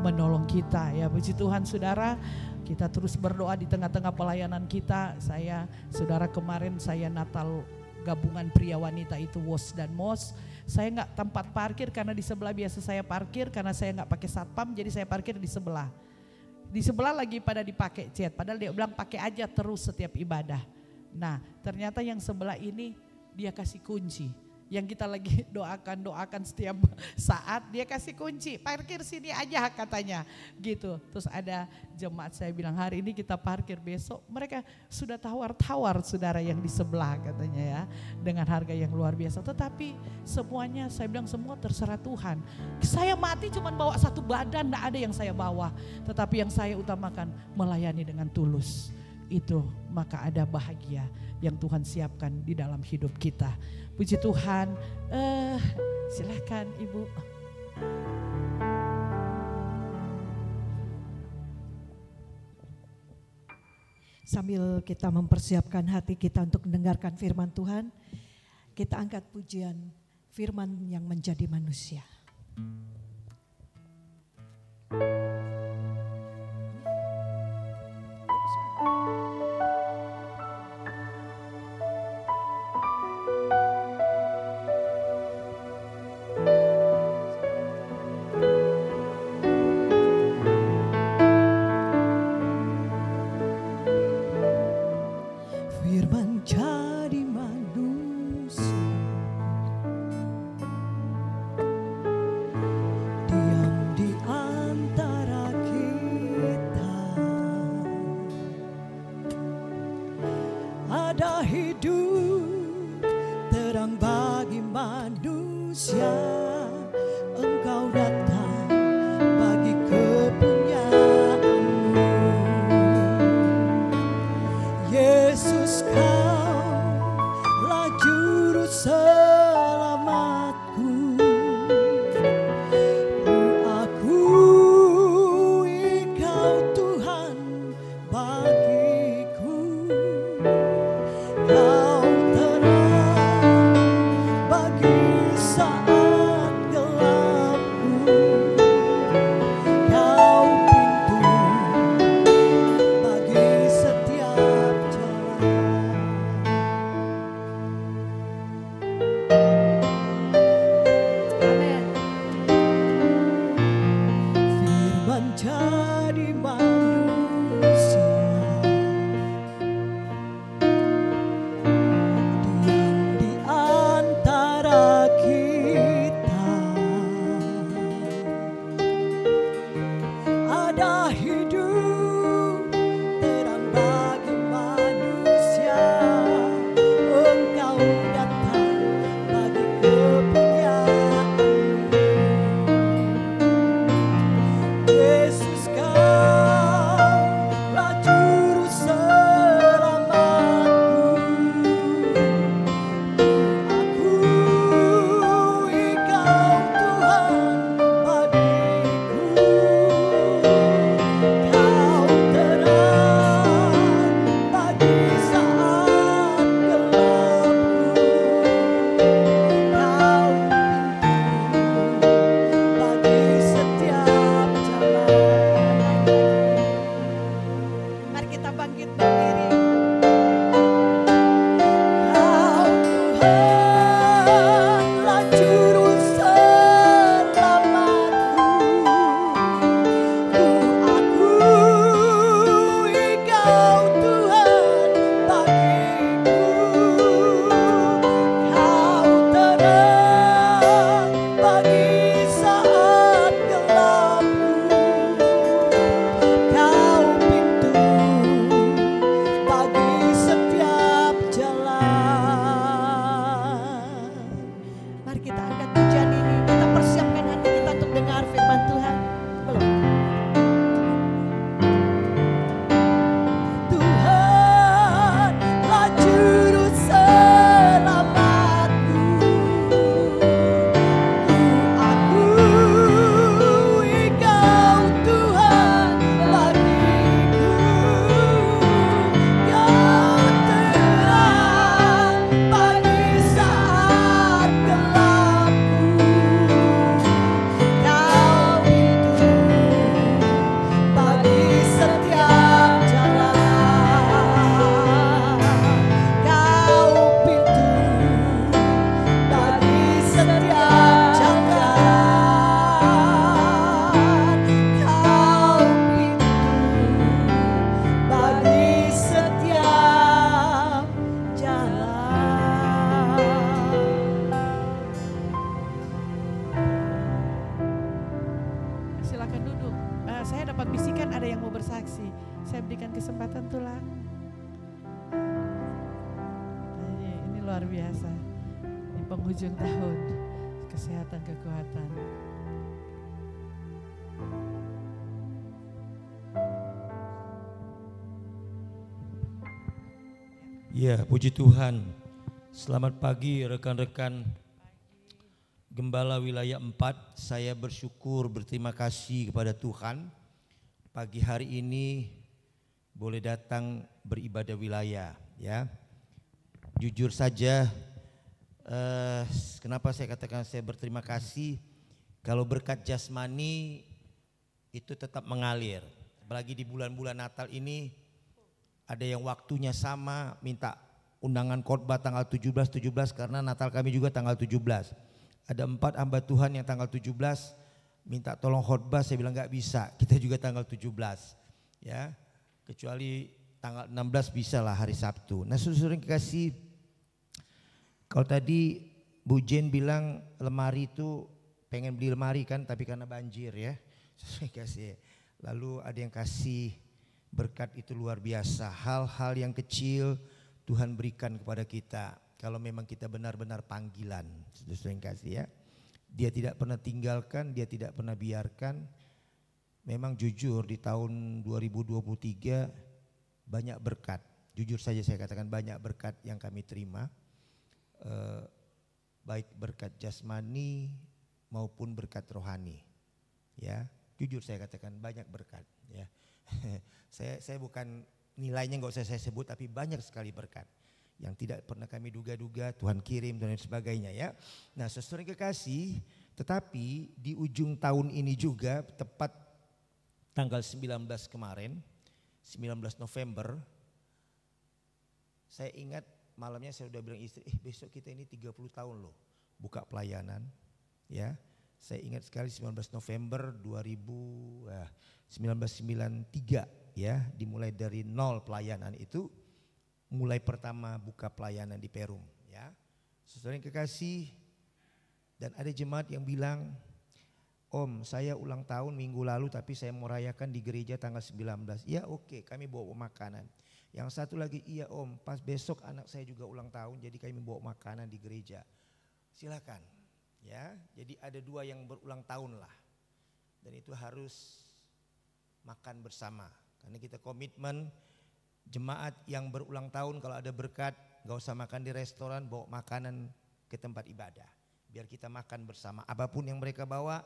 Speaker 2: menolong kita ya. Puji Tuhan saudara, kita terus berdoa di tengah-tengah pelayanan kita. Saudara kemarin saya Natal gabungan pria wanita itu WOS dan MOS. Saya nggak tempat parkir karena di sebelah biasa saya parkir, karena saya nggak pakai satpam jadi saya parkir di sebelah. Di sebelah lagi pada dipakai chat, padahal dia bilang pakai aja terus setiap ibadah. Nah ternyata yang sebelah ini dia kasih kunci. Yang kita lagi doakan setiap saat dia kasih kunci, parkir sini aja katanya gitu. Terus ada jemaat saya bilang hari ini kita parkir, besok mereka sudah tawar-tawar saudara yang di sebelah katanya ya. Dengan harga yang luar biasa, tetapi semuanya saya bilang semua terserah Tuhan. Saya mati cuma bawa satu badan, tidak ada yang saya bawa. Tetapi yang saya utamakan melayani dengan tulus. Itu maka ada bahagia yang Tuhan siapkan di dalam hidup kita. Puji Tuhan. Silakan Ibu.
Speaker 1: Sambil kita mempersiapkan hati kita untuk mendengarkan firman Tuhan, kita angkat pujian firman yang menjadi manusia. Firman jadi manusia,
Speaker 2: saya dapat bisikan ada yang mau bersaksi. Saya berikan kesempatan tulang. Ini luar biasa. Di penghujung tahun, kesehatan, kekuatan.
Speaker 6: Ya, puji Tuhan. Selamat pagi rekan-rekan Gembala Wilayah 4. Saya bersyukur, berterima kasih kepada Tuhan. Pagi hari ini boleh datang beribadah wilayah, ya. Jujur saja, kenapa saya katakan saya berterima kasih? Kalau berkat jasmani itu tetap mengalir. Apalagi di bulan-bulan Natal ini, ada yang waktunya sama, minta undangan khotbah tanggal 17 karena Natal kami juga tanggal 17. Ada 4 hamba Tuhan yang tanggal 17 minta tolong khotbah, saya bilang enggak bisa, kita juga tanggal 17. Ya. Kecuali tanggal 16 bisa lah hari Sabtu. Nah, saudara yang kekasih, kalau tadi Bu Jen bilang lemari itu pengen beli lemari kan, tapi karena banjir ya. Saudara yang kekasih. Lalu ada yang kasih berkat itu luar biasa. Hal-hal yang kecil Tuhan berikan kepada kita. Kalau memang kita benar-benar panggilan. Saudara yang kasih ya. Dia tidak pernah tinggalkan, dia tidak pernah biarkan. Memang jujur di tahun 2023 banyak berkat. Jujur saja saya katakan banyak berkat yang kami terima. Baik berkat jasmani maupun berkat rohani. Ya, jujur saya katakan banyak berkat ya. Saya bukan nilainya nggak usah saya sebut, tapi banyak sekali berkat yang tidak pernah kami duga-duga Tuhan kirim dan sebagainya ya. Nah, saudara yang kekasih, tetapi di ujung tahun ini juga tepat tanggal 19 kemarin, 19 November, saya ingat malamnya saya udah bilang istri, besok kita ini 30 tahun loh buka pelayanan ya. Saya ingat sekali 19 November 1993 ya, dimulai dari 0 pelayanan itu, mulai pertama buka pelayanan di Perum ya. Saudara yang kekasih, dan ada jemaat yang bilang, Om saya ulang tahun minggu lalu tapi saya mau rayakan di gereja tanggal 19. Ya oke, kami bawa makanan. Yang satu lagi, iya Om pas besok anak saya juga ulang tahun jadi kami bawa makanan di gereja. Silakan. Ya, jadi ada 2 yang berulang tahun lah, dan itu harus makan bersama karena kita komitmen jemaat yang berulang tahun kalau ada berkat gak usah makan di restoran, bawa makanan ke tempat ibadah biar kita makan bersama, apapun yang mereka bawa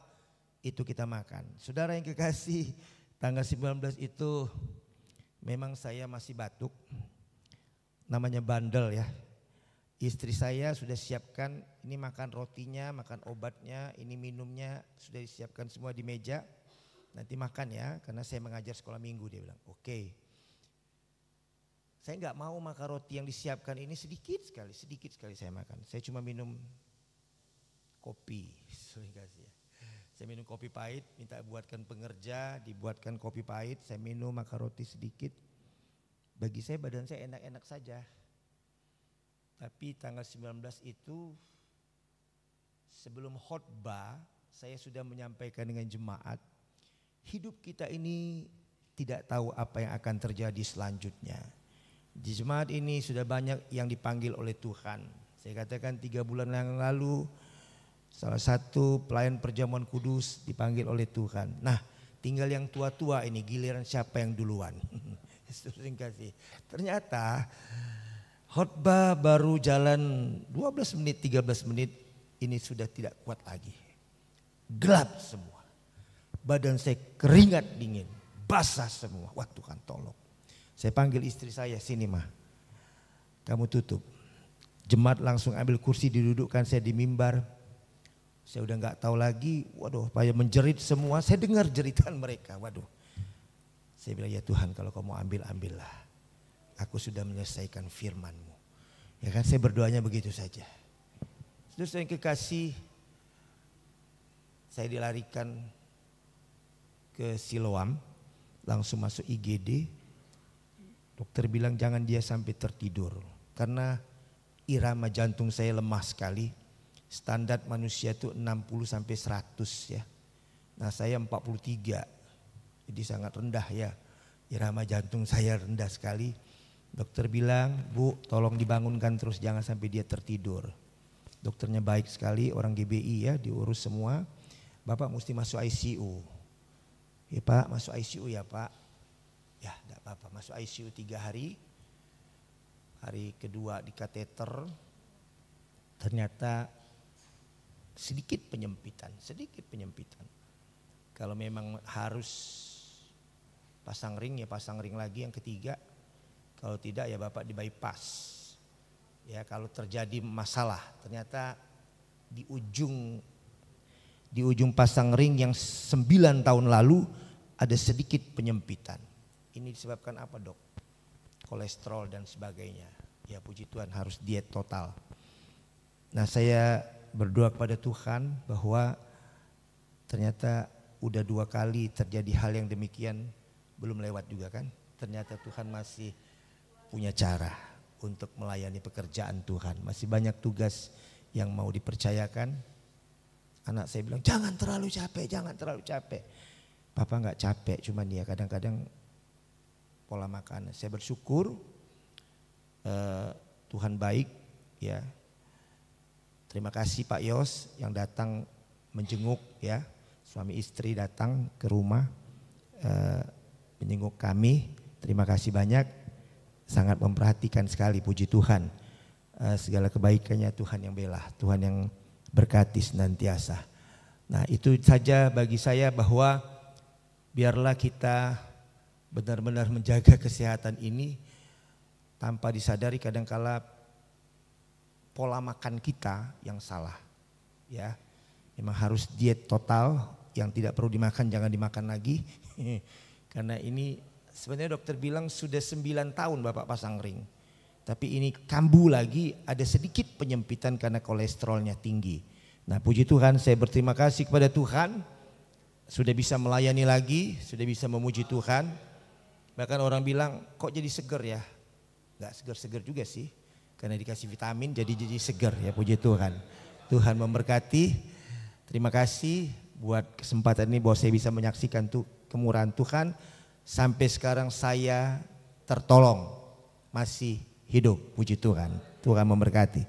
Speaker 6: itu kita makan. Saudara yang kekasih, tanggal 19 itu memang saya masih batuk, namanya bandel ya. Istri saya sudah siapkan, ini makan rotinya, makan obatnya, ini minumnya sudah disiapkan semua di meja. Nanti makan ya, karena saya mengajar sekolah minggu. Dia bilang, oke. Saya nggak mau makan roti yang disiapkan ini, sedikit sekali saya makan. Saya cuma minum kopi. Saya minum kopi pahit, minta buatkan pengerja, dibuatkan kopi pahit. Saya minum, makan roti sedikit. Bagi saya badan saya enak-enak saja. Tapi tanggal 19 itu sebelum khotbah saya sudah menyampaikan dengan jemaat, hidup kita ini tidak tahu apa yang akan terjadi selanjutnya. Di jemaat ini sudah banyak yang dipanggil oleh Tuhan. Saya katakan 3 bulan yang lalu salah satu pelayan perjamuan kudus dipanggil oleh Tuhan. Nah, tinggal yang tua-tua ini giliran siapa yang duluan. Ternyata khotbah baru jalan 12 menit, 13 menit, ini sudah tidak kuat lagi. Gelap semua. Badan saya keringat dingin, basah semua. Wah Tuhan tolong. Saya panggil istri saya, sini mah, kamu tutup. Jemaat langsung ambil kursi didudukkan saya di mimbar. Saya udah gak tahu lagi, waduh supaya menjerit semua. Saya dengar jeritan mereka, waduh. Saya bilang ya Tuhan kalau kamu ambil, ambillah. Aku sudah menyelesaikan firman-Mu. Ya kan, saya berdoanya begitu saja. Terus yang kekasih, saya dilarikan ke Siloam, langsung masuk IGD. Dokter bilang jangan dia sampai tertidur. Karena irama jantung saya lemah sekali. Standar manusia itu 60 sampai 100 ya. Nah saya 43. Jadi sangat rendah ya, irama jantung saya rendah sekali. Dokter bilang, Bu tolong dibangunkan terus, jangan sampai dia tertidur. Dokternya baik sekali, orang GBI ya, diurus semua. Bapak mesti masuk ICU. Ya Pak, masuk ICU ya Pak. Ya enggak apa-apa, masuk ICU 3 hari. Hari kedua di kateter, ternyata sedikit penyempitan. Kalau memang harus pasang ring ya pasang ring lagi yang ketiga. Kalau tidak ya Bapak di bypass. Ya kalau terjadi masalah ternyata di ujung pasang ring yang 9 tahun lalu ada sedikit penyempitan. Ini disebabkan apa dok? Kolesterol dan sebagainya. Ya puji Tuhan harus diet total. Nah saya berdoa kepada Tuhan bahwa ternyata udah 2 kali terjadi hal yang demikian, belum lewat juga kan. Ternyata Tuhan masih punya cara untuk melayani pekerjaan Tuhan. Masih banyak tugas yang mau dipercayakan. Anak saya bilang jangan terlalu capek. Papa gak capek, cuman ya kadang-kadang pola makan. Saya bersyukur Tuhan baik ya. Terima kasih Pak Yos yang datang menjenguk ya. Suami istri datang ke rumah menjenguk kami. Terima kasih banyak. Sangat memperhatikan sekali, puji Tuhan. Segala kebaikannya Tuhan yang bela, Tuhan yang berkati senantiasa. Nah itu saja bagi saya bahwa biarlah kita benar-benar menjaga kesehatan ini tanpa disadari kadangkala pola makan kita yang salah. Ya, memang harus diet total, yang tidak perlu dimakan jangan dimakan lagi. Karena ini sebenarnya dokter bilang sudah 9 tahun Bapak pasang ring. Tapi ini kambuh lagi, ada sedikit penyempitan karena kolesterolnya tinggi. Nah puji Tuhan, saya berterima kasih kepada Tuhan. Sudah bisa melayani lagi, sudah bisa memuji Tuhan. Bahkan orang bilang kok jadi seger ya. Gak seger-seger juga sih. Karena dikasih vitamin jadi seger ya, puji Tuhan. Tuhan memberkati. Terima kasih buat kesempatan ini bahwa saya bisa menyaksikan kemurahan Tuhan. Sampai sekarang saya tertolong, masih hidup, puji Tuhan. Tuhan memberkati.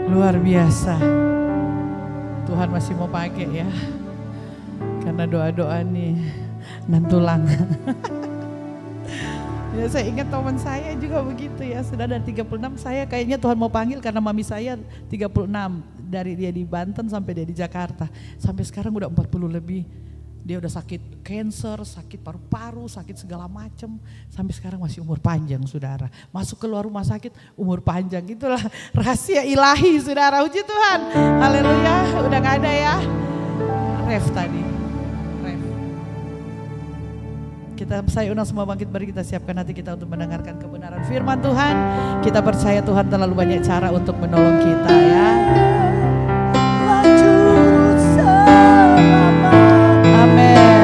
Speaker 2: Luar biasa. Tuhan masih mau pakai ya. Karena doa-doa nih nantulang. Ya saya ingat teman saya juga begitu ya, sudah dari 36 saya kayaknya Tuhan mau panggil karena mami saya 36, dari dia di Banten sampai dia di Jakarta. Sampai sekarang udah 40 lebih, dia udah sakit cancer, sakit paru-paru, sakit segala macam. Sampai sekarang masih umur panjang saudara, masuk keluar rumah sakit umur panjang, itulah rahasia ilahi saudara, puji Tuhan. Haleluya, udah gak ada ya, Ref tadi. Saya undang semua bangkit, beri kita siapkan hati kita untuk mendengarkan kebenaran firman Tuhan. Kita percaya Tuhan terlalu banyak cara untuk menolong kita ya. Amin.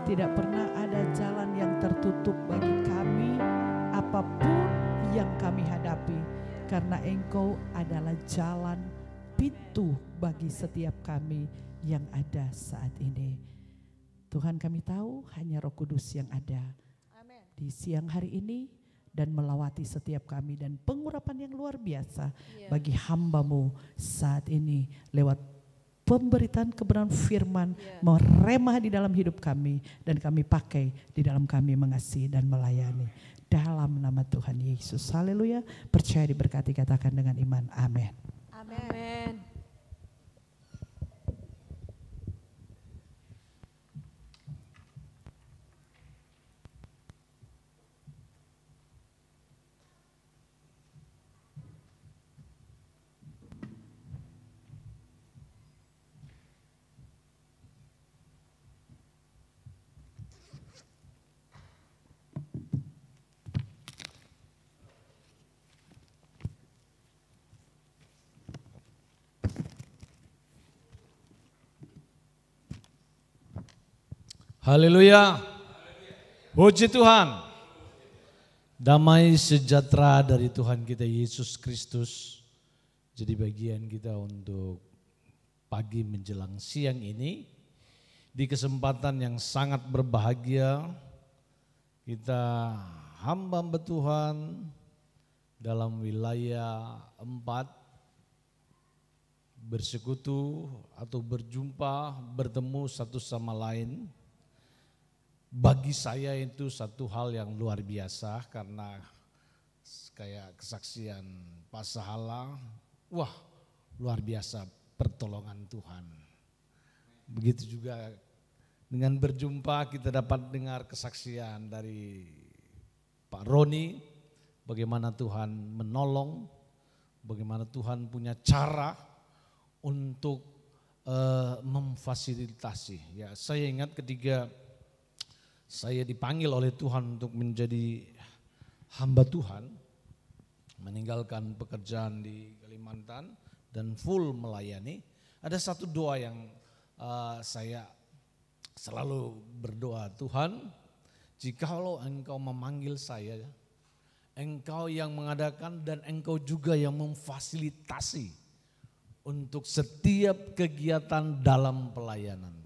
Speaker 2: Tidak pernah ada jalan yang tertutup bagi kami, apapun yang kami hadapi, karena Engkau adalah jalan, pintu bagi setiap kami yang ada saat ini. Tuhan, kami tahu hanya Roh Kudus yang ada di siang hari ini dan melawati setiap kami, dan pengurapan yang luar biasa bagi hamba-Mu saat ini lewat pemberitaan kebenaran firman meremah di dalam hidup kami, dan kami pakai di dalam kami mengasihi dan melayani. Dalam nama Tuhan Yesus, haleluya. Percaya diberkati, katakan dengan iman, amin.
Speaker 3: Amin.
Speaker 7: Haleluya. Puji Tuhan. Damai sejahtera dari Tuhan kita Yesus Kristus jadi bagian kita untuk pagi menjelang siang ini. Di kesempatan yang sangat berbahagia, kita hamba-hamba Tuhan dalam wilayah 4 bersekutu atau berjumpa, bertemu satu sama lain. Bagi saya itu satu hal yang luar biasa, karena kayak kesaksian Pak Sahala, wah luar biasa pertolongan Tuhan. Begitu juga dengan berjumpa kita dapat dengar kesaksian dari Pak Roni, bagaimana Tuhan menolong, bagaimana Tuhan punya cara untuk memfasilitasi. Ya, saya ingat ketika saya dipanggil oleh Tuhan untuk menjadi hamba Tuhan, meninggalkan pekerjaan di Kalimantan dan full melayani. Ada satu doa yang saya selalu berdoa, Tuhan, jikalau Engkau memanggil saya, Engkau yang mengadakan dan Engkau juga yang memfasilitasi untuk setiap kegiatan dalam pelayanan.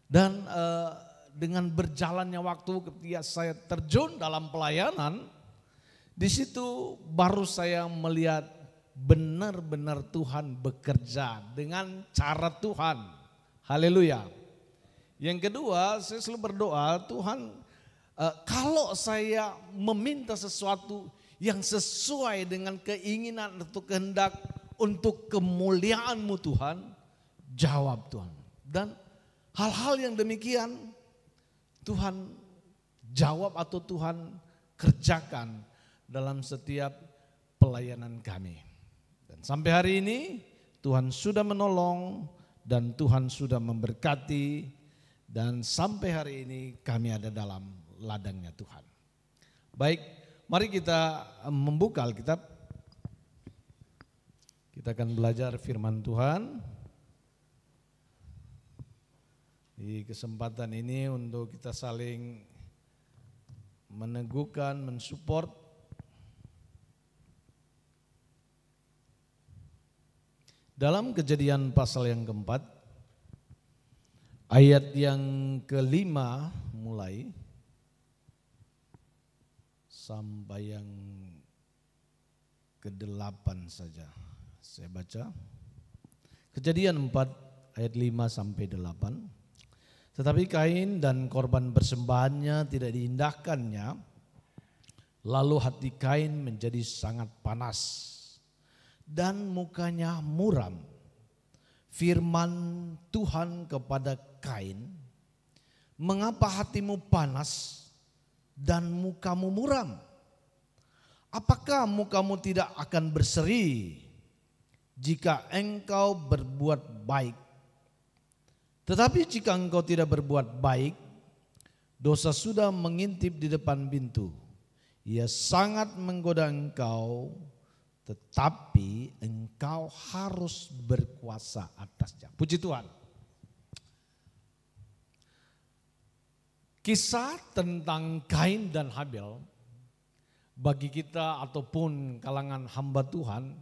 Speaker 7: Dan dengan berjalannya waktu ketika saya terjun dalam pelayanan, di situ baru saya melihat benar-benar Tuhan bekerja dengan cara Tuhan. Haleluya. Yang kedua, saya selalu berdoa, Tuhan, kalau saya meminta sesuatu yang sesuai dengan keinginan atau kehendak untuk kemuliaan-Mu Tuhan, jawab Tuhan. Dan hal-hal yang demikian Tuhan jawab atau Tuhan kerjakan dalam setiap pelayanan kami. Dan sampai hari ini Tuhan sudah menolong dan Tuhan sudah memberkati, dan sampai hari ini kami ada dalam ladangnya Tuhan. Baik, mari kita membuka Alkitab. Kita akan belajar firman Tuhan. Di kesempatan ini untuk kita saling meneguhkan, mensupport. Dalam Kejadian pasal yang keempat, ayat yang kelima mulai sampai yang ke-8 saja. Saya baca. Kejadian 4 ayat 5 sampai 8. Tetapi Kain dan korban persembahannya tidak diindahkannya, lalu hati Kain menjadi sangat panas dan mukanya muram. Firman Tuhan kepada Kain, mengapa hatimu panas dan mukamu muram? Apakah mukamu tidak akan berseri jika engkau berbuat baik? Tetapi jika engkau tidak berbuat baik, dosa sudah mengintip di depan pintu. Ia sangat menggoda engkau, tetapi engkau harus berkuasa atasnya. Puji Tuhan. Kisah tentang Kain dan Habel bagi kita ataupun kalangan hamba Tuhan,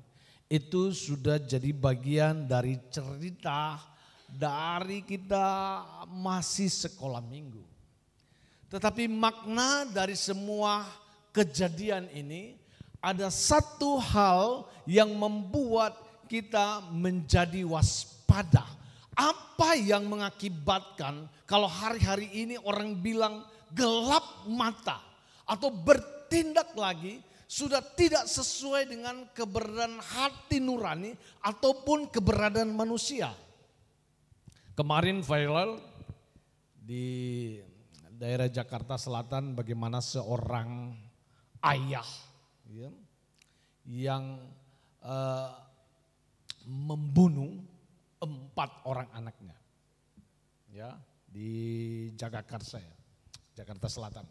Speaker 7: itu sudah jadi bagian dari cerita dari kita masih sekolah minggu. Tetapi makna dari semua kejadian ini ada satu hal yang membuat kita menjadi waspada. Apa yang mengakibatkan kalau hari-hari ini orang bilang gelap mata atau bertindak lagi sudah tidak sesuai dengan keberadaan hati nurani ataupun keberadaan manusia. Kemarin viral di daerah Jakarta Selatan bagaimana seorang ayah ya, yang membunuh 4 orang anaknya ya di Jagakarsa ya, Jakarta Selatan.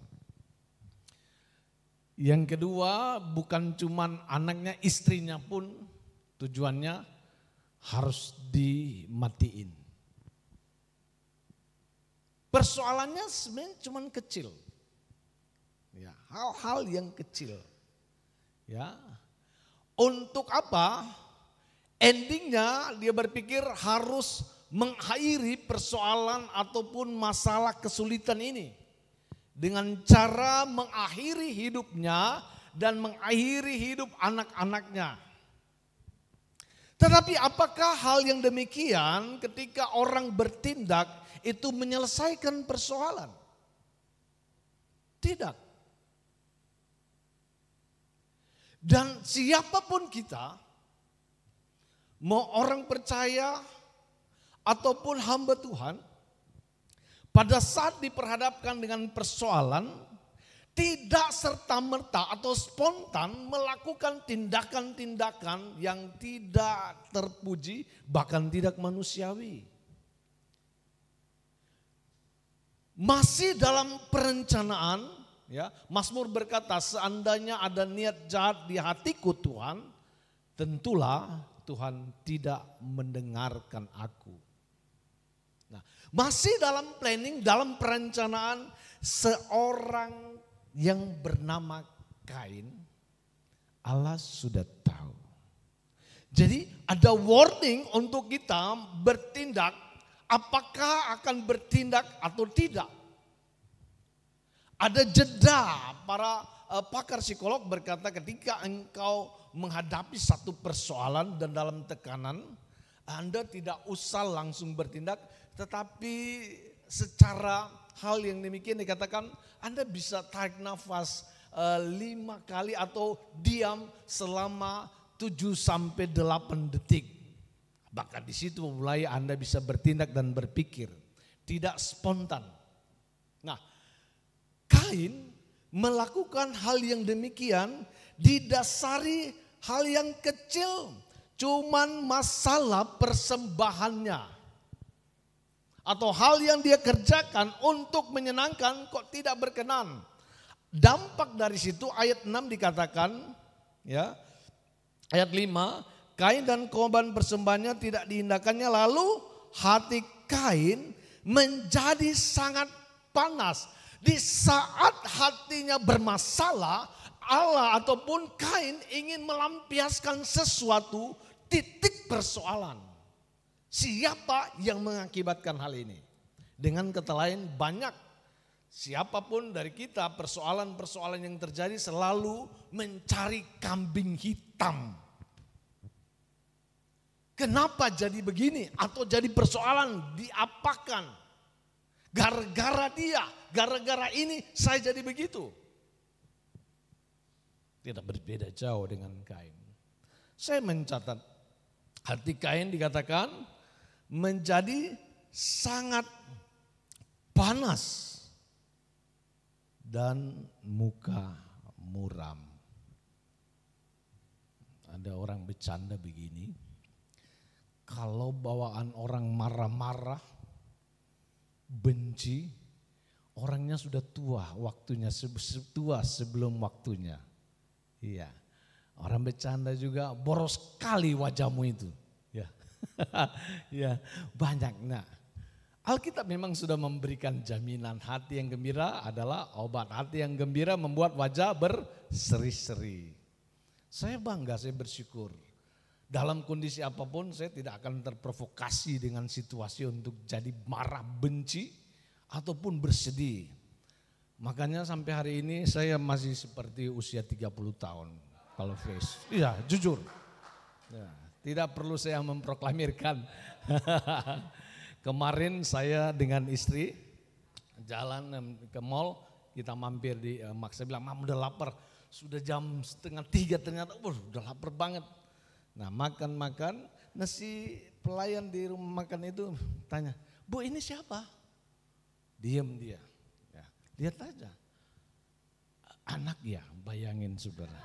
Speaker 7: Yang kedua bukan cuman anaknya, istrinya pun tujuannya harus dimatiin. Persoalannya sebenarnya cuman kecil. Ya, hal-hal yang kecil. Ya. Untuk apa? Endingnya dia berpikir harus mengakhiri persoalan ataupun masalah kesulitan ini dengan cara mengakhiri hidupnya dan mengakhiri hidup anak-anaknya. Tetapi apakah hal yang demikian ketika orang bertindak itu menyelesaikan persoalan? Tidak. Dan siapapun kita, mau orang percaya ataupun hamba Tuhan, pada saat diperhadapkan dengan persoalan, tidak serta-merta atau spontan melakukan tindakan-tindakan yang tidak terpuji, bahkan tidak manusiawi. Masih dalam perencanaan, ya, Mazmur berkata, seandainya ada niat jahat di hatiku Tuhan, tentulah Tuhan tidak mendengarkan aku. Nah, masih dalam planning, dalam perencanaan seorang yang bernama Kain, Allah sudah tahu. Jadi ada warning untuk kita bertindak, apakah akan bertindak atau tidak. Ada jeda, para pakar psikolog berkata ketika engkau menghadapi satu persoalan dan dalam tekanan, Anda tidak usah langsung bertindak, tetapi secara hal yang demikian dikatakan Anda bisa tarik nafas 5 kali atau diam selama 7-8 detik. Bahkan di situ mulai Anda bisa bertindak dan berpikir, tidak spontan. Nah, Kain melakukan hal yang demikian didasari hal yang kecil, cuman masalah persembahannya. Atau hal yang dia kerjakan untuk menyenangkan kok tidak berkenan. Dampak dari situ ayat 6 dikatakan, ya, ayat 5, Kain dan korban persembahannya tidak diindahkannya, lalu hati Kain menjadi sangat panas. Di saat hatinya bermasalah, Allah ataupun Kain ingin melampiaskan sesuatu titik persoalan. Siapa yang mengakibatkan hal ini? Dengan kata lain banyak, siapapun dari kita persoalan-persoalan yang terjadi selalu mencari kambing hitam. Kenapa jadi begini atau jadi persoalan diapakan? Gara-gara dia, gara-gara ini saya jadi begitu. Tidak berbeda jauh dengan Kain. Saya mencatat hati Kain dikatakan menjadi sangat panas dan muka muram. Ada orang bercanda begini, kalau bawaan orang marah-marah, benci, orangnya sudah tua, waktunya tua sebelum waktunya. Iya, orang bercanda juga, boros sekali wajahmu itu. Ya, ya banyak. Nah, Alkitab memang sudah memberikan jaminan hati yang gembira adalah obat. Hati yang gembira membuat wajah berseri-seri. Saya bangga, saya bersyukur. Dalam kondisi apapun saya tidak akan terprovokasi dengan situasi untuk jadi marah, benci ataupun bersedih. Makanya sampai hari ini saya masih seperti usia 30 tahun kalau face. Iya, jujur. Ya, tidak perlu saya memproklamirkan. Kemarin saya dengan istri jalan ke mall, kita mampir di Max. Saya bilang, "Mam, udah lapar." Sudah jam 2:30 ternyata, udah lapar banget. Nah, makan-makan, nasi pelayan di rumah makan itu tanya, "Bu, ini siapa?" Diam dia. Ya, lihat aja. Anak ya, bayangin saudara.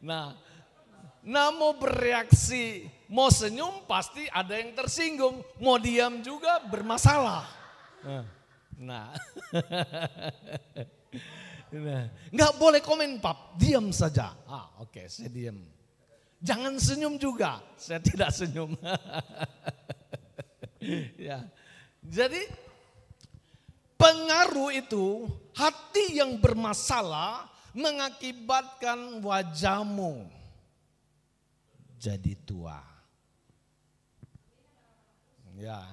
Speaker 7: Nah, mau bereaksi, mau senyum pasti ada yang tersinggung, mau diam juga bermasalah. Nah, nggak boleh komen, Pap, diam saja. Oke, saya diam. Jangan senyum juga, saya tidak senyum. Ya, jadi pengaruh itu, hati yang bermasalah mengakibatkan wajahmu jadi tua. Ya.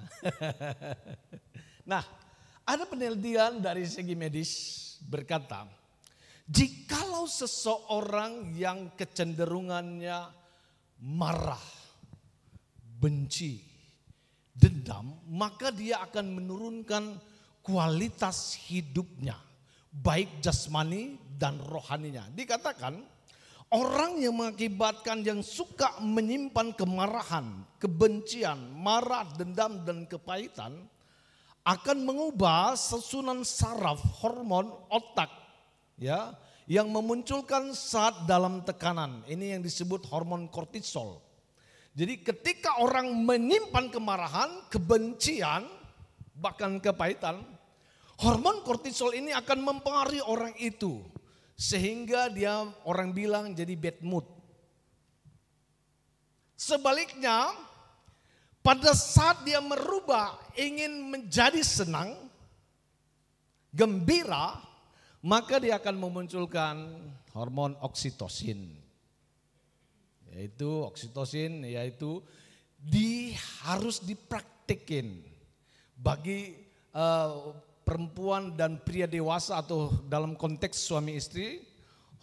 Speaker 7: Nah, ada penelitian dari segi medis berkata, jikalau seseorang yang kecenderungannya marah, benci, dendam, maka dia akan menurunkan kualitas hidupnya, baik jasmani dan rohaninya. Dikatakan orang yang mengakibatkan, yang suka menyimpan kemarahan, kebencian, marah, dendam dan kepahitan akan mengubah susunan saraf hormon otak, ya, yang memunculkan saat dalam tekanan. Ini yang disebut hormon kortisol. Jadi ketika orang menyimpan kemarahan, kebencian, bahkan kepahitan, hormon kortisol ini akan mempengaruhi orang itu. Sehingga dia, orang bilang, jadi bad mood. Sebaliknya, pada saat dia merubah, ingin menjadi senang, gembira, maka dia akan memunculkan hormon oksitosin. Yaitu oksitosin, yaitu harus dipraktekin bagi perempuan dan pria dewasa atau dalam konteks suami istri.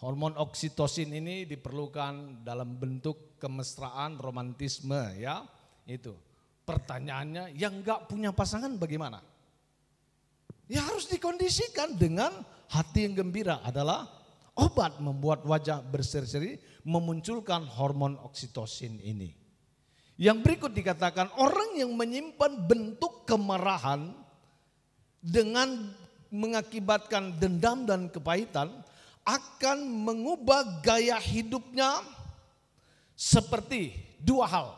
Speaker 7: Hormon oksitosin ini diperlukan dalam bentuk kemesraan, romantisme, ya. Itu. Pertanyaannya, yang enggak punya pasangan bagaimana? Ya harus dikondisikan dengan hati yang gembira adalah obat membuat wajah berseri-seri, memunculkan hormon oksitosin ini. Yang berikut dikatakan, orang yang menyimpan bentuk kemarahan dengan mengakibatkan dendam dan kepahitan akan mengubah gaya hidupnya seperti dua hal.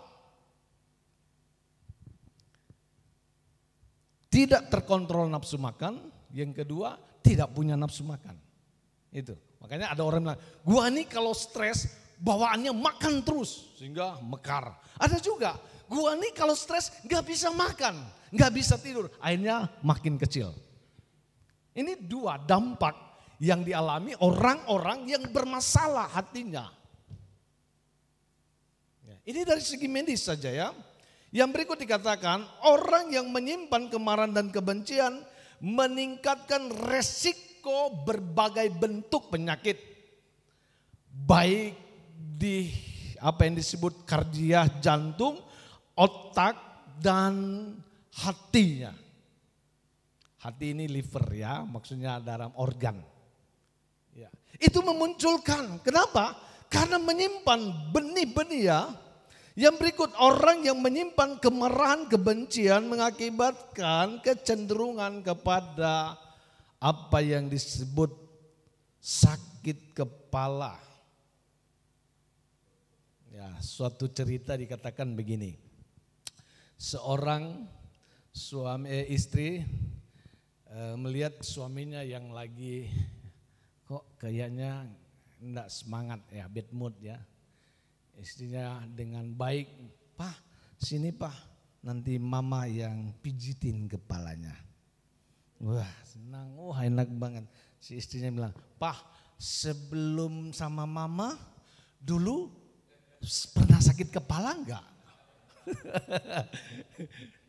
Speaker 7: Tidak terkontrol nafsu makan, yang kedua tidak punya nafsu makan. Itu. Makanya ada orang bilang, gua nih kalau stres bawaannya makan terus sehingga mekar. Ada juga, gua nih kalau stres gak bisa makan, gak bisa tidur, akhirnya makin kecil. Ini dua dampak yang dialami orang-orang yang bermasalah hatinya. Ini dari segi medis saja ya. Yang berikut dikatakan, orang yang menyimpan kemarahan dan kebencian meningkatkan resiko berbagai bentuk penyakit. Baik di apa yang disebut kardia jantung, otak, dan hatinya. Hati ini liver ya, maksudnya dalam organ. Ya. Itu memunculkan, kenapa? Karena menyimpan benih-benih ya. Yang berikut, orang yang menyimpan kemarahan, kebencian mengakibatkan kecenderungan kepada apa yang disebut sakit kepala. Ya, suatu cerita dikatakan begini. Seorang istri melihat suaminya yang lagi kok kayaknya enggak semangat ya, bad mood ya. Istrinya dengan baik, "Pak, sini Pak, nanti mama yang pijitin kepalanya." Wah senang, wah enak banget. Si istrinya bilang, "Pak, sebelum sama mama dulu pernah sakit kepala enggak?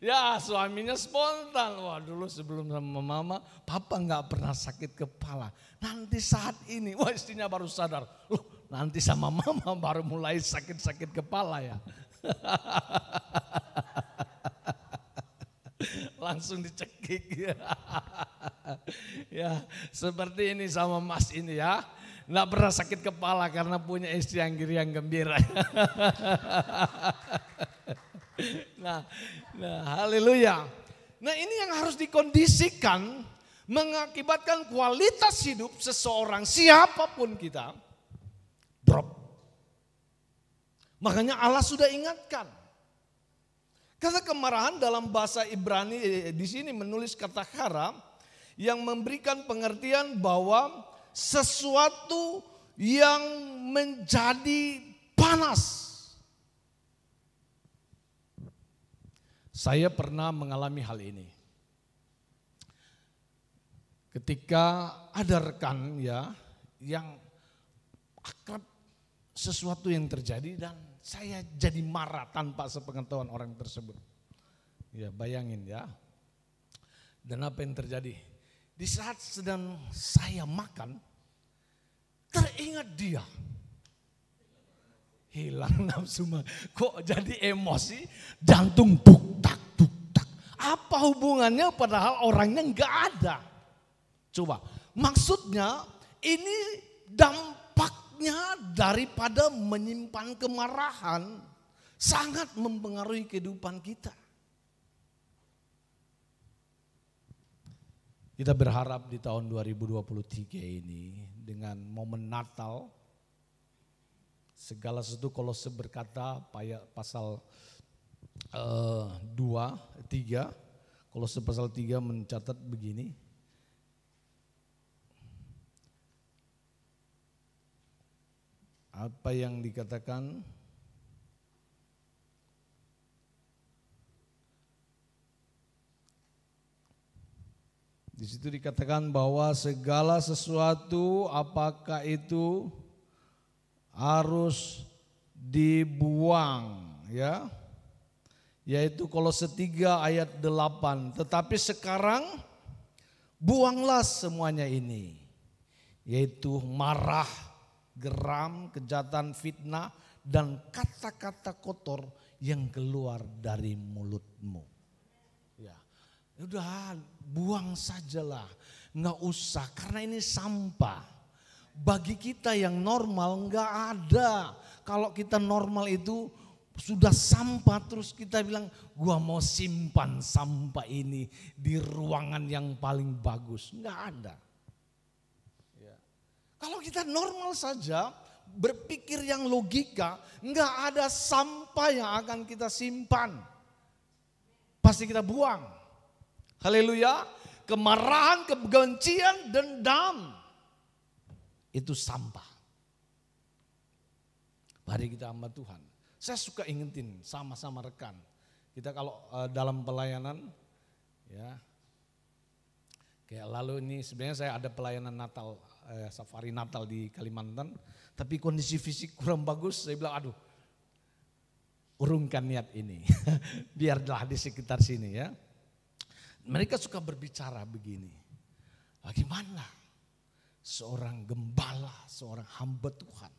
Speaker 7: Ya suaminya spontan, wah dulu sebelum sama mama papa enggak pernah sakit kepala. Nanti saat ini, wah istrinya baru sadar, loh nanti sama mama baru mulai sakit-sakit kepala ya. Langsung dicekik ya seperti ini sama mas ini ya. Nggak pernah sakit kepala karena punya istri yang giriang gembira. Nah, haleluya. Nah ini yang harus dikondisikan mengakibatkan kualitas hidup seseorang siapapun kita drop. Makanya Allah sudah ingatkan. Kata kemarahan dalam bahasa Ibrani di sini menulis kata hara yang memberikan pengertian bahwa sesuatu yang menjadi panas. Saya pernah mengalami hal ini. Ketika ada rekan ya yang akrab sesuatu yang terjadi dan saya jadi marah tanpa sepengetahuan orang tersebut. Ya bayangin ya. Dan apa yang terjadi? Di saat sedang saya makan, teringat dia. Hilang nafsu makan. Kok jadi emosi, jantung tuk-tak, tuk-tak. Apa hubungannya padahal orangnya enggak ada. Coba, maksudnya ini dampaknya daripada menyimpan kemarahan sangat mempengaruhi kehidupan kita. Kita berharap di tahun 2023 ini dengan momen Natal, segala sesuatu Kolose berkata pasal 2:3, Kolose pasal 3 mencatat begini. Apa yang dikatakan? Di situ dikatakan bahwa segala sesuatu apakah itu harus dibuang ya. Yaitu Kolose 3 ayat 8. Tetapi sekarang buanglah semuanya ini. Yaitu marah, geram, kejahatan, fitnah dan kata-kata kotor yang keluar dari mulutmu. Ya. Udah buang sajalah, nggak usah karena ini sampah. Bagi kita yang normal nggak ada. Kalau kita normal itu sudah sampah terus kita bilang gua mau simpan sampah ini di ruangan yang paling bagus. Nggak ada. Ya. Kalau kita normal saja berpikir yang logika nggak ada sampah yang akan kita simpan. Pasti kita buang. Haleluya, kemarahan, kebencian, dendam, itu sampah. Mari kita hamba Tuhan. Saya suka ingetin sama-sama rekan. Kita kalau dalam pelayanan, ya, kayak lalu ini sebenarnya saya ada pelayanan Natal, safari Natal di Kalimantan. Tapi kondisi fisik kurang bagus, saya bilang aduh, urungkan niat ini. Biarlah di sekitar sini ya. Mereka suka berbicara begini, bagaimana seorang gembala, seorang hamba Tuhan,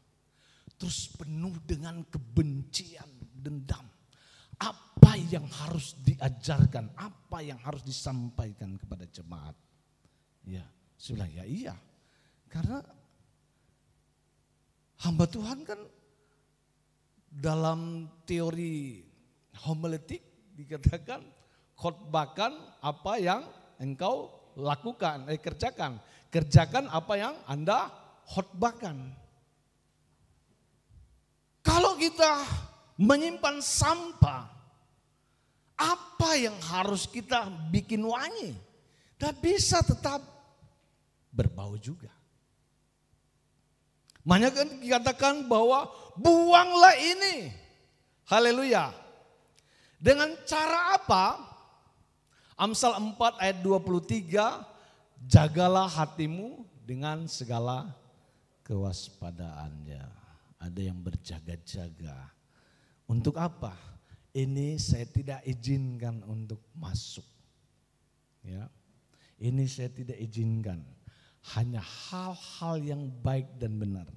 Speaker 7: terus penuh dengan kebencian, dendam. Apa yang harus diajarkan, apa yang harus disampaikan kepada jemaat? Ya, sudah ya iya, karena hamba Tuhan kan dalam teori homiletik dikatakan, khotbahkan apa yang engkau lakukan, kerjakan. Kerjakan apa yang Anda khotbahkan. Kalau kita menyimpan sampah, apa yang harus kita bikin wangi? Dan bisa tetap berbau juga. Makanya kan dikatakan bahwa buanglah ini. Haleluya. Dengan cara apa? Amsal 4 ayat 23, jagalah hatimu dengan segala kewaspadaannya. Ada yang berjaga-jaga. Untuk apa? Ini saya tidak izinkan untuk masuk. Ya. Ini saya tidak izinkan. Hanya hal-hal yang baik dan benar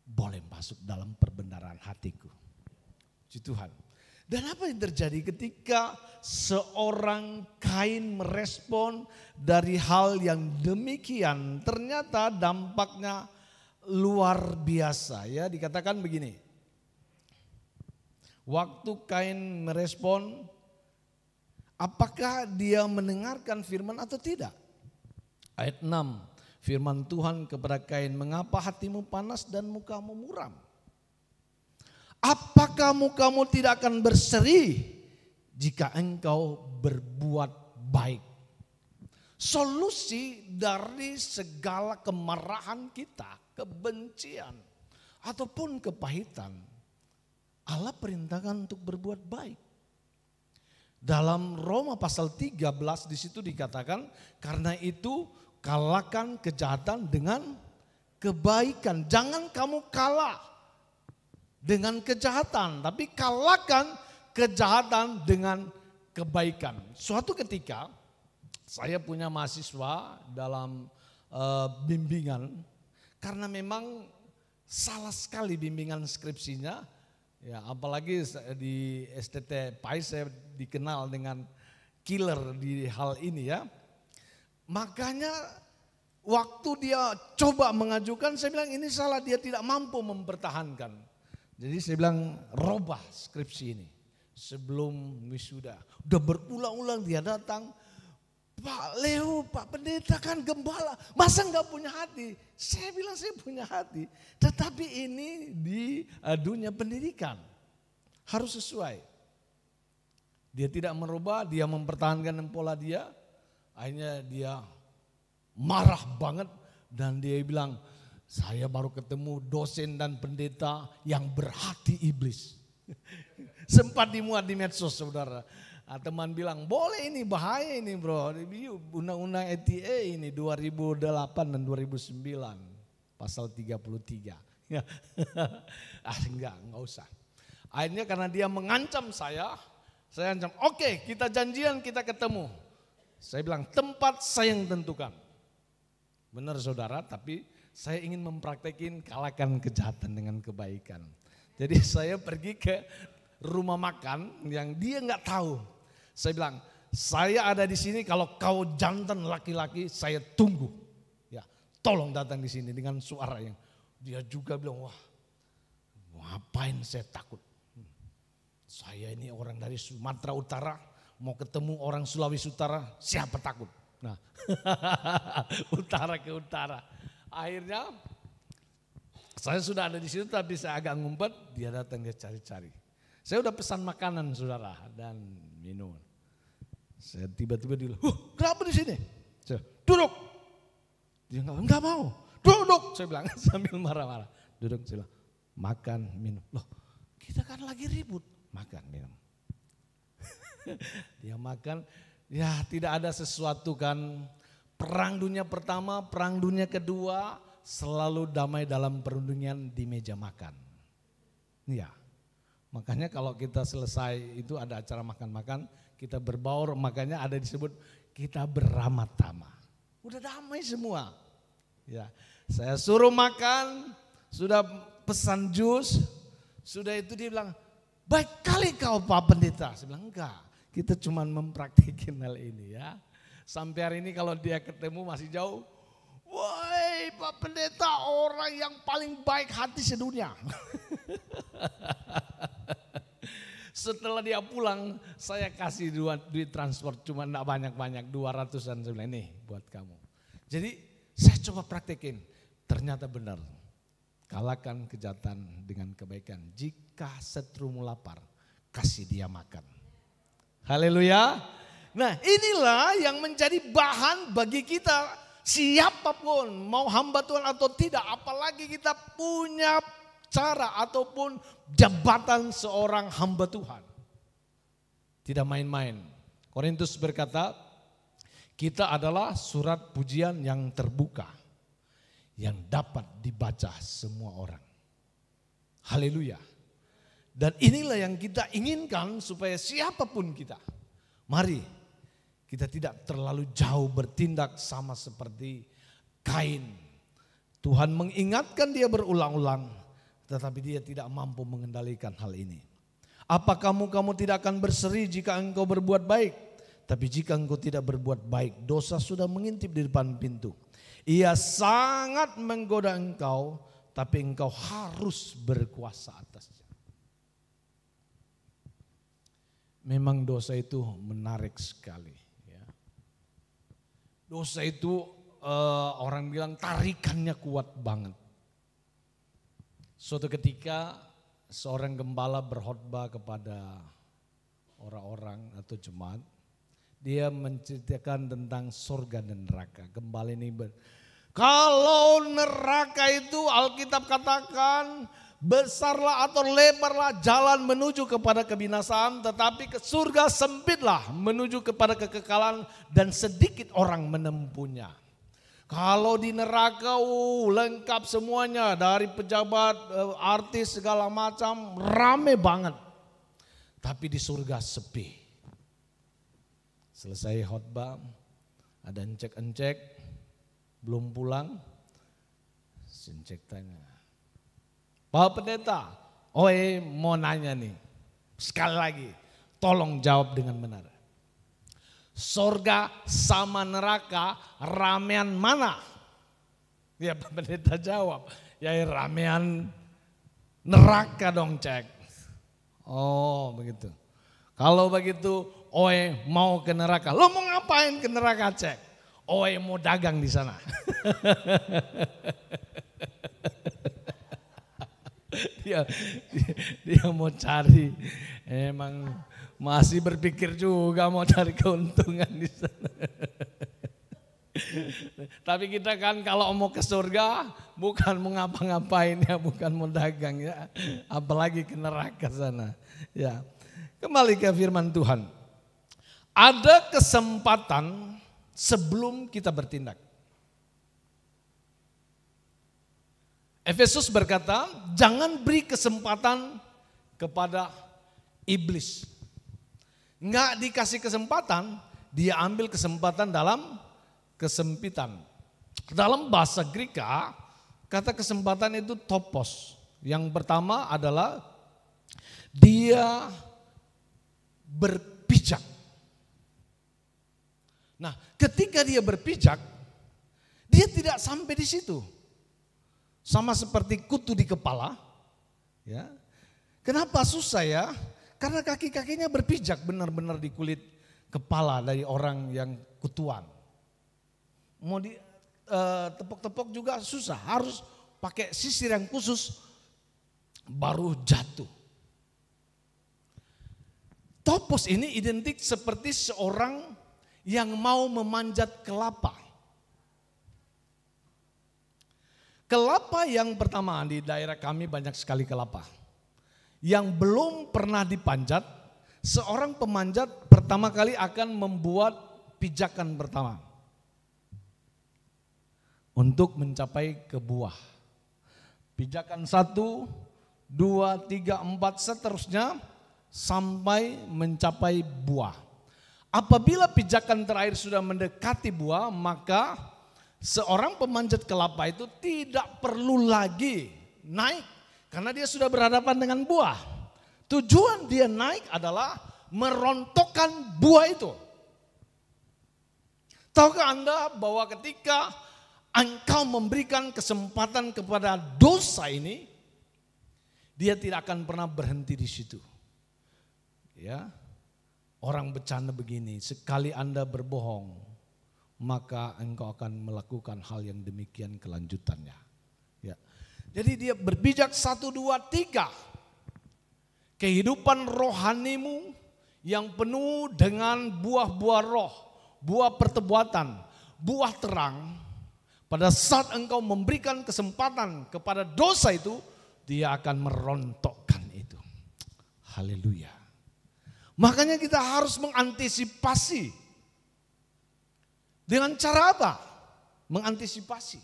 Speaker 7: boleh masuk dalam perbendaharaan hatiku. Puji Tuhan. Dan apa yang terjadi ketika seorang Kain merespon dari hal yang demikian? Ternyata dampaknya luar biasa, ya. Dikatakan begini. Waktu Kain merespon, apakah dia mendengarkan firman atau tidak? Ayat 6, firman Tuhan kepada Kain, mengapa hatimu panas dan mukamu muram? Apakah mukamu tidak akan berseri jika engkau berbuat baik? Solusi dari segala kemarahan kita, kebencian, ataupun kepahitan, Allah perintahkan untuk berbuat baik. Dalam Roma pasal 13 di situ dikatakan, karena itu kalahkan kejahatan dengan kebaikan. Jangan kamu kalah dengan kejahatan, tapi kalahkan kejahatan dengan kebaikan. Suatu ketika saya punya mahasiswa dalam bimbingan, karena memang salah sekali bimbingan skripsinya, ya apalagi di STT PAI saya dikenal dengan killer di hal ini ya. Makanya waktu dia coba mengajukan, saya bilang ini salah, dia tidak mampu mempertahankan. Jadi saya bilang robah skripsi ini sebelum wisuda. Udah berulang-ulang dia datang, Pak Leo, Pak Pendeta kan gembala, masa nggak punya hati? Saya bilang saya punya hati, tetapi ini di dunia pendidikan harus sesuai. Dia tidak merubah, dia mempertahankan pola dia. Akhirnya dia marah banget dan dia bilang, saya baru ketemu dosen dan pendeta yang berhati iblis. Sempat dimuat di medsos, saudara. Teman bilang, boleh ini, bahaya ini bro. Undang-undang ETA ini 2008 dan 2009, pasal 33. Enggak usah. Akhirnya karena dia mengancam saya ancam, oke, kita janjian, kita ketemu. Saya bilang, tempat saya yang tentukan. Benar saudara, tapi saya ingin mempraktekin kalahkan kejahatan dengan kebaikan. Jadi saya pergi ke rumah makan yang dia nggak tahu. Saya bilang, saya ada di sini, kalau kau jantan laki-laki saya tunggu. Ya, tolong datang di sini dengan suara yang dia juga bilang, wah, ngapain saya takut? Saya ini orang dari Sumatera Utara, mau ketemu orang Sulawesi Utara, siapa takut? Nah, utara ke utara. Akhirnya saya sudah ada di situ, tapi saya agak ngumpet, dia datang, dia cari-cari. Saya udah pesan makanan saudara dan minum. Saya tiba-tiba dia bilang, kenapa di sini? Saya, duduk. Dia enggak mau. Duduk, saya bilang sambil marah-marah. Duduk, saya bilang, makan, minum. Loh, kita kan lagi ribut. Makan, minum. Dia makan, ya tidak ada sesuatu kan. Perang dunia pertama, perang dunia kedua, selalu damai dalam perundingan di meja makan. Ya, makanya kalau kita selesai itu ada acara makan-makan, kita berbaur, makanya ada disebut kita beramah tamah. Udah damai semua. Ya, saya suruh makan, sudah pesan jus, sudah itu dia bilang, baik kali kau Pak Pendeta. Saya bilang enggak, kita cuma mempraktikin hal ini ya. Sampai hari ini kalau dia ketemu masih jauh, woi Pak Pendeta orang yang paling baik hati sedunia. Setelah dia pulang, saya kasih duit transport cuma enggak banyak-banyak, 200-an. Saya bilang, ini buat kamu. Jadi saya coba praktekin, ternyata benar. Kalahkan kejahatan dengan kebaikan. Jika seterumu lapar, kasih dia makan. Haleluya. Nah inilah yang menjadi bahan bagi kita, siapapun mau hamba Tuhan atau tidak, apalagi kita punya cara ataupun jabatan seorang hamba Tuhan. Tidak main-main. Korintus berkata, kita adalah surat pujian yang terbuka, yang dapat dibaca semua orang. Haleluya. Dan inilah yang kita inginkan supaya siapapun kita, mari kita tidak terlalu jauh bertindak sama seperti Kain. Tuhan mengingatkan dia berulang-ulang, tetapi dia tidak mampu mengendalikan hal ini. Apa kamu tidak akan berseri jika engkau berbuat baik? Tapi jika engkau tidak berbuat baik, dosa sudah mengintip di depan pintu. Ia sangat menggoda engkau, tapi engkau harus berkuasa atasnya. Memang dosa itu menarik sekali. Ya. Dosa itu orang bilang tarikannya kuat banget. Suatu ketika seorang gembala berkhotbah kepada orang-orang atau jemaat. Dia menceritakan tentang surga dan neraka. Gembala ini kalau neraka itu Alkitab katakan besarlah atau lebarlah jalan menuju kepada kebinasaan, tetapi ke surga sempitlah menuju kepada kekekalan dan sedikit orang menempuhnya. Kalau di neraka lengkap semuanya, dari pejabat, artis segala macam, rame banget. Tapi di surga sepi. Selesai khotbah, ada encek-encek, belum pulang, encek tanya, Pak Pendeta, mau nanya nih, sekali lagi, tolong jawab dengan benar. Surga sama neraka, ramean mana? Ya Pak Pendeta jawab, ya ramean neraka dong cek. Oh begitu. Kalau begitu, mau ke neraka. Lo mau ngapain ke neraka cek? Mau dagang di sana. dia mau cari, emang masih berpikir juga mau cari keuntungan di sana. Tapi kita kan kalau mau ke surga bukan mau ngapa-ngapain ya, bukan mau dagang ya, apalagi ke neraka sana. Ya, kembali ke firman Tuhan. Ada kesempatan sebelum kita bertindak. Efesus berkata, jangan beri kesempatan kepada iblis. Enggak dikasih kesempatan, dia ambil kesempatan dalam kesempitan. Dalam bahasa Greka, kata kesempatan itu topos. Yang pertama adalah dia berpijak. Nah, ketika dia berpijak, dia tidak sampai di situ. Sama seperti kutu di kepala. Ya. Kenapa susah ya? Karena kaki-kakinya berpijak benar-benar di kulit kepala dari orang yang kutuan. Mau di tepok-tepok juga susah, harus pakai sisir yang khusus baru jatuh. Topos ini identik seperti seorang yang mau memanjat kelapa. Kelapa yang pertama, di daerah kami banyak sekali kelapa. Yang belum pernah dipanjat, seorang pemanjat pertama kali akan membuat pijakan pertama. Untuk mencapai ke buah. Pijakan 1, 2, 3, 4 seterusnya sampai mencapai buah. Apabila pijakan terakhir sudah mendekati buah, maka seorang pemanjat kelapa itu tidak perlu lagi naik karena dia sudah berhadapan dengan buah. Tujuan dia naik adalah merontokkan buah itu. Tahukah Anda bahwa ketika engkau memberikan kesempatan kepada dosa ini, dia tidak akan pernah berhenti di situ. Ya. Orang bercanda begini, sekali Anda berbohong, maka engkau akan melakukan hal yang demikian kelanjutannya. Ya. Jadi dia berbijak 1, 2, 3. Kehidupan rohanimu yang penuh dengan buah-buah roh, buah pertobatan, buah terang. Pada saat engkau memberikan kesempatan kepada dosa itu, dia akan merontokkan itu. Haleluya. Makanya kita harus mengantisipasi. Dengan cara apa? Mengantisipasi.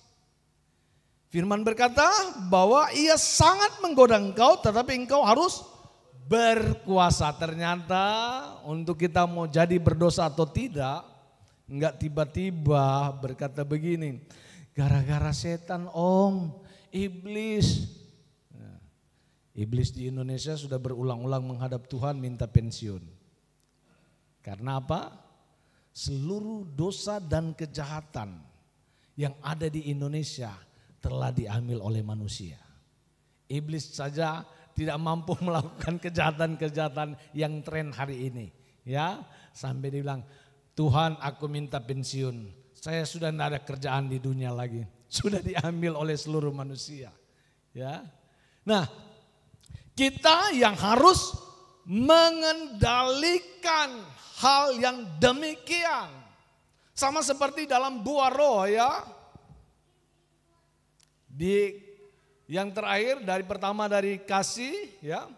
Speaker 7: Firman berkata bahwa ia sangat menggoda engkau, tetapi engkau harus berkuasa. Ternyata untuk kita mau jadi berdosa atau tidak, enggak tiba-tiba berkata begini, gara-gara setan om, iblis. Nah, iblis di Indonesia sudah berulang-ulang menghadap Tuhan minta pensiun. Karena apa? Seluruh dosa dan kejahatan yang ada di Indonesia telah diambil oleh manusia. Iblis saja tidak mampu melakukan kejahatan-kejahatan yang tren hari ini. Ya, sampai dia bilang, Tuhan aku minta pensiun. Saya sudah tidak ada kerjaan di dunia lagi. Sudah diambil oleh seluruh manusia. Ya. Nah, kita yang harus mengendalikan hal yang demikian. Sama seperti dalam buah roh ya. Di yang terakhir pertama dari kasih ya.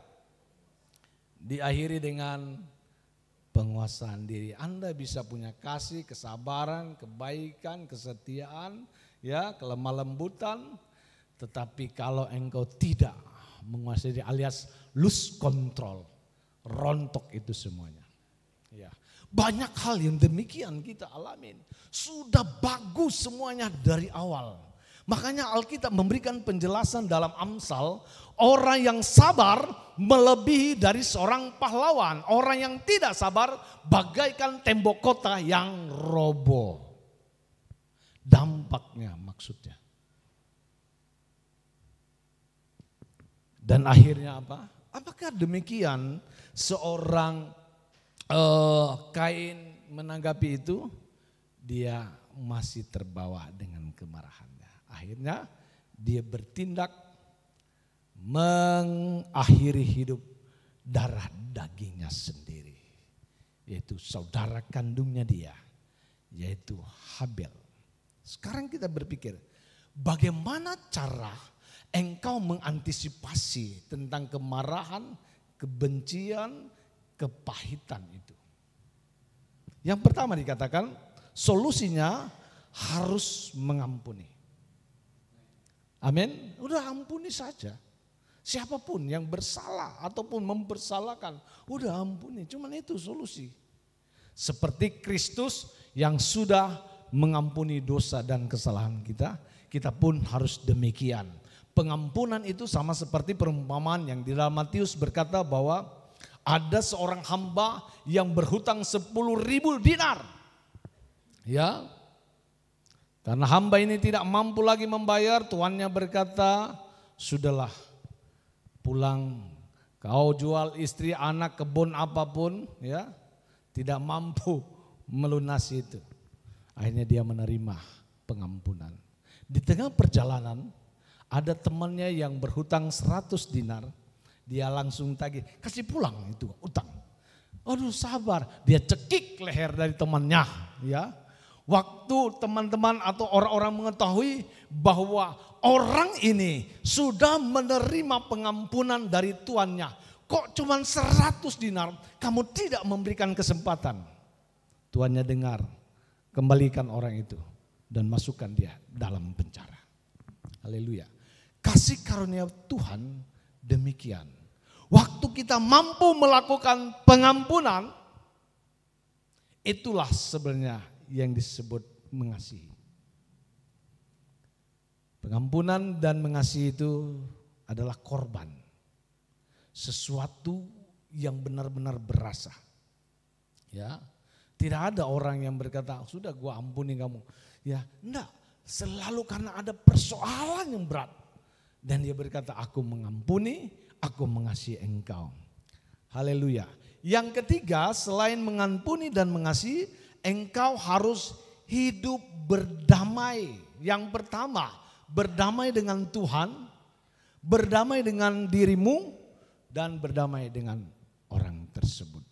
Speaker 7: Diakhiri dengan penguasaan diri. Anda bisa punya kasih, kesabaran, kebaikan, kesetiaan, ya, kelemah lembutan. Tetapi kalau engkau tidak menguasai diri alias lose control, rontok itu semuanya. Ya. Banyak hal yang demikian kita alamin. Sudah bagus semuanya dari awal. Makanya Alkitab memberikan penjelasan dalam Amsal, orang yang sabar melebihi dari seorang pahlawan. Orang yang tidak sabar bagaikan tembok kota yang roboh. Dampaknya maksudnya. Dan akhirnya apa? Apakah demikian seorang Kain menanggapi itu? Dia masih terbawa dengan kemarahannya. Akhirnya dia bertindak mengakhiri hidup darah dagingnya sendiri. Yaitu saudara kandungnya dia, yaitu Habel. Sekarang kita berpikir, bagaimana cara engkau mengantisipasi tentang kemarahan, kebencian, kepahitan itu? Yang pertama dikatakan, solusinya harus mengampuni. Amin. Udah ampuni saja. Siapapun yang bersalah ataupun mempersalahkan, udah ampuni. Cuman itu solusi. Seperti Kristus yang sudah mengampuni dosa dan kesalahan kita, kita pun harus demikian. Pengampunan itu sama seperti perumpamaan yang di dalam Matius berkata bahwa ada seorang hamba yang berhutang 10.000 dinar. Ya. Karena hamba ini tidak mampu lagi membayar, tuannya berkata, sudahlah pulang, kau jual istri, anak, kebun apapun, ya, tidak mampu melunasi itu. Akhirnya dia menerima pengampunan. Di tengah perjalanan ada temannya yang berhutang 100 dinar, dia langsung tagih, kasih pulang itu utang. Aduh sabar, dia cekik leher dari temannya, ya. Waktu teman-teman atau orang-orang mengetahui bahwa orang ini sudah menerima pengampunan dari tuannya. Kok cuma 100 dinar, kamu tidak memberikan kesempatan. Tuannya dengar, kembalikan orang itu dan masukkan dia dalam penjara. Haleluya. Kasih karunia Tuhan demikian. Waktu kita mampu melakukan pengampunan, itulah sebenarnya yang disebut mengasihi. Pengampunan dan mengasihi itu adalah korban. Sesuatu yang benar-benar berasa. Ya, tidak ada orang yang berkata, sudah gua ampuni kamu. Ya, enggak. Selalu karena ada persoalan yang berat. Dan dia berkata, aku mengampuni, aku mengasihi engkau. Haleluya. Yang ketiga, selain mengampuni dan mengasihi, engkau harus hidup berdamai. Yang pertama, berdamai dengan Tuhan, berdamai dengan dirimu, dan berdamai dengan orang tersebut.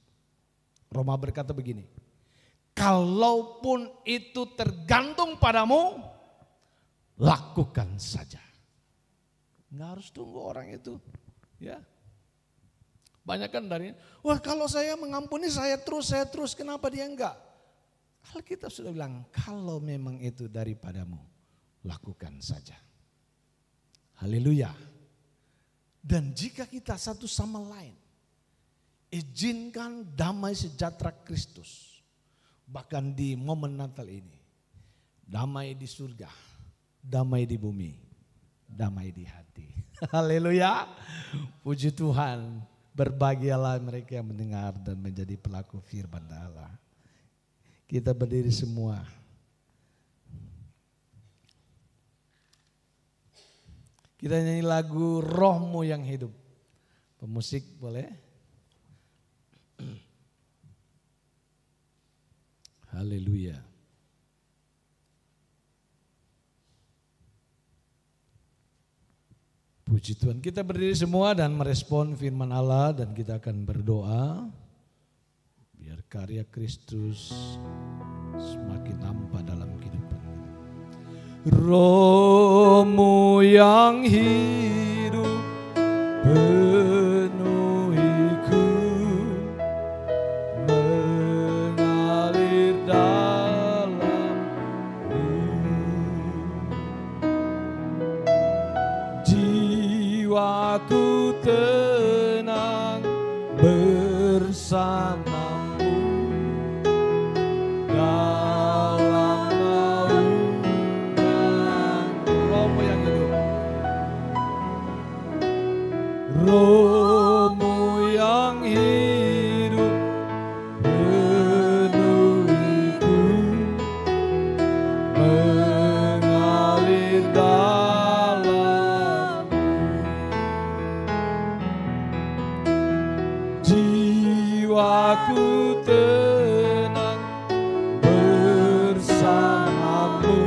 Speaker 7: Roma berkata begini, kalaupun itu tergantung padamu, lakukan saja. Nggak harus tunggu orang itu, ya. Banyak kan dari, wah kalau saya mengampuni saya terus, kenapa dia enggak? Alkitab sudah bilang, kalau memang itu daripadamu, lakukan saja. Haleluya. Dan jika kita satu sama lain, izinkan damai sejahtera Kristus. Bahkan di momen Natal ini, damai di surga, damai di bumi, damai di hati. Haleluya. Puji Tuhan. Berbahagialah mereka yang mendengar dan menjadi pelaku firman Allah. Kita berdiri semua. Kita nyanyi lagu Rohmu yang Hidup. Pemusik boleh? Haleluya. Puji Tuhan. Kita berdiri semua dan merespon firman Allah dan kita akan berdoa. Biar karya Kristus semakin nampak dalam kehidupan kita. Rohmu yang hidup penuhiku, mengalir dalamku. Jiwaku tenang bersamamu dalam naungan Rohmu yang hidup. Rohmu yang hidup penuhiku, mengalir dalamku. Jiwaku tenang bersamamu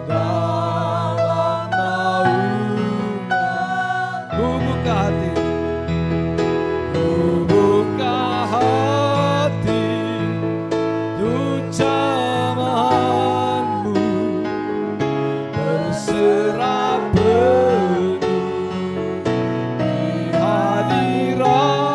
Speaker 7: dalam naungan. Buka hati, buka hati untuk jamahanmu, berserah penuh di hadiratmu.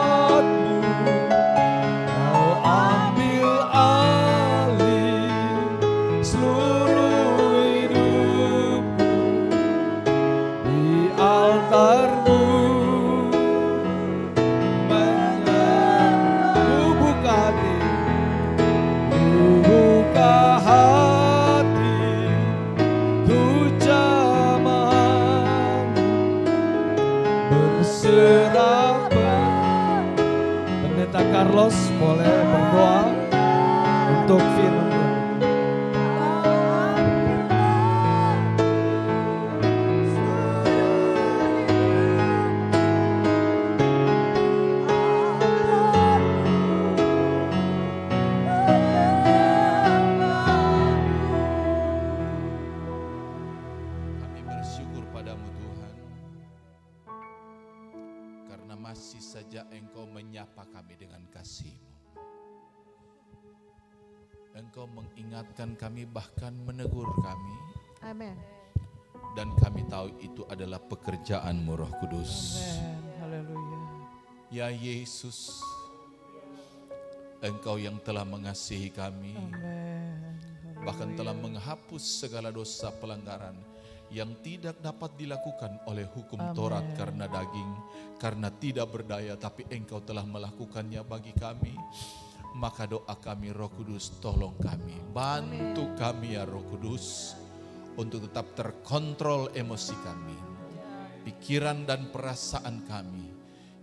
Speaker 7: Kau ambil alih seluruh hidupku di altarmu. Buka hati untuk jamahanmu, berserah penuh. Pendeta Carlos boleh berdoa untuk firman Tuhan.
Speaker 4: Kami bersyukur padamu Tuhan, karena masih saja Engkau menyapa kami dengan kasih-Mu. Engkau mengingatkan kami, bahkan menegur kami.
Speaker 2: Amin.
Speaker 4: Dan kami tahu itu adalah pekerjaan-Mu Roh Kudus.
Speaker 2: Haleluya.
Speaker 4: Ya Yesus, Engkau yang telah mengasihi kami, bahkan telah menghapus segala dosa pelanggaran yang tidak dapat dilakukan oleh hukum Taurat karena daging, karena tidak berdaya, tapi Engkau telah melakukannya bagi kami. Maka doa kami, Roh Kudus, tolong kami, bantu kami ya Roh Kudus, untuk tetap terkontrol emosi kami, pikiran dan perasaan kami,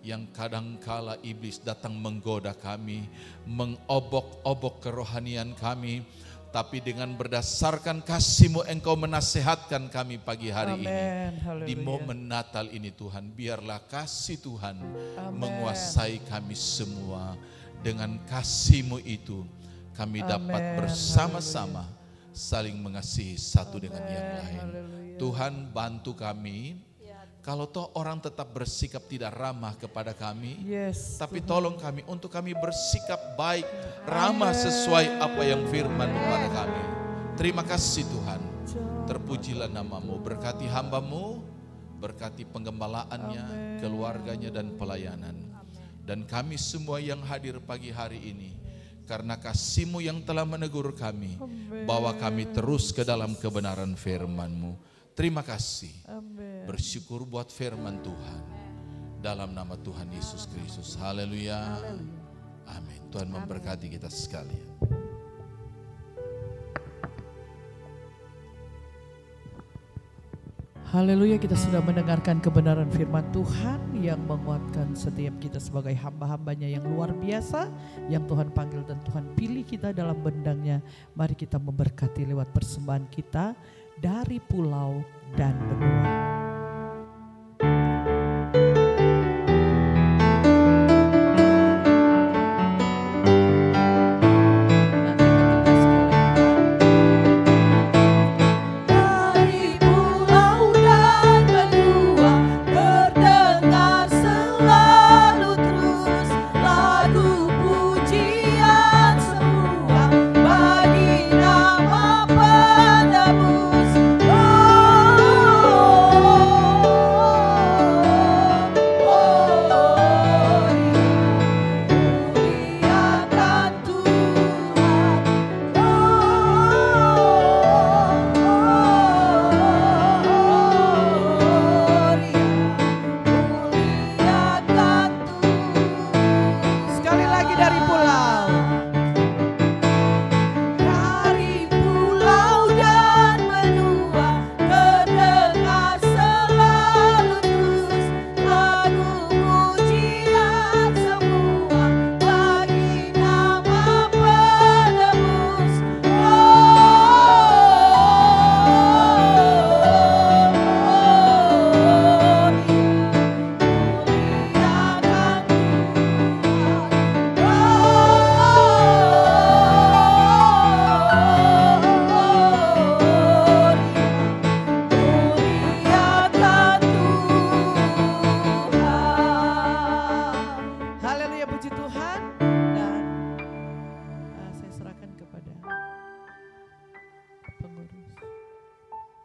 Speaker 4: yang kadangkala iblis datang menggoda kami, mengobok-obok kerohanian kami. Tapi dengan berdasarkan kasih-Mu Engkau menasehatkan kami pagi hari ini. Di momen Natal ini Tuhan, biarlah kasih Tuhan menguasai kami semua. Dengan kasih-Mu itu kami dapat bersama-sama saling mengasihi satu dengan yang lain. Tuhan bantu kami. Kalau toh orang tetap bersikap tidak ramah kepada kami, tapi tolong kami untuk kami bersikap baik, ramah sesuai apa yang firman kepada kami. Terima kasih Tuhan, terpujilah nama-Mu, berkati hamba-Mu, berkati penggembalaannya, keluarganya dan pelayanan. Dan kami semua yang hadir pagi hari ini, karena kasih-Mu yang telah menegur kami, bawa kami terus ke dalam kebenaran firman-Mu.
Speaker 8: Terima kasih.
Speaker 2: Amin.
Speaker 8: Bersyukur buat firman Tuhan. Dalam nama Tuhan Yesus Kristus. Haleluya. Amin. Tuhan memberkati kita sekalian.
Speaker 2: Haleluya, kita sudah mendengarkan kebenaran firman Tuhan yang menguatkan setiap kita sebagai hamba-hambanya yang luar biasa, yang Tuhan panggil dan Tuhan pilih kita dalam bendangnya. Mari kita memberkati lewat persembahan kita dari pulau dan benua.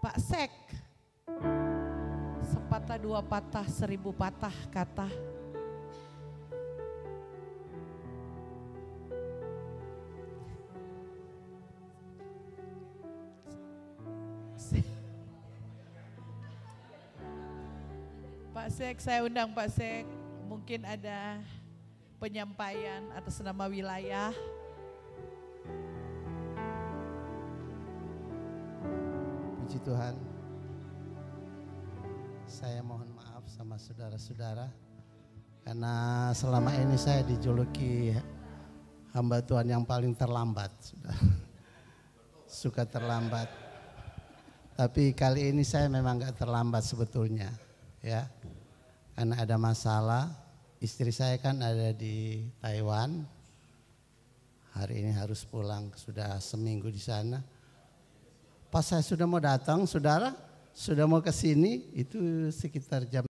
Speaker 2: Pak Sek, sepatah dua patah, 1000 patah kata. Pak Sek, saya undang Pak Sek, mungkin ada penyampaian atas nama wilayah.
Speaker 9: Puji Tuhan, saya mohon maaf sama saudara-saudara karena selama ini saya dijuluki hamba Tuhan yang paling terlambat, suka terlambat. Tapi kali ini saya memang gak terlambat sebetulnya, ya, karena ada masalah. Istri saya kan ada di Taiwan, hari ini harus pulang, sudah seminggu di sana. Pas saya sudah mau datang, saudara, sudah mau ke sini, itu sekitar jam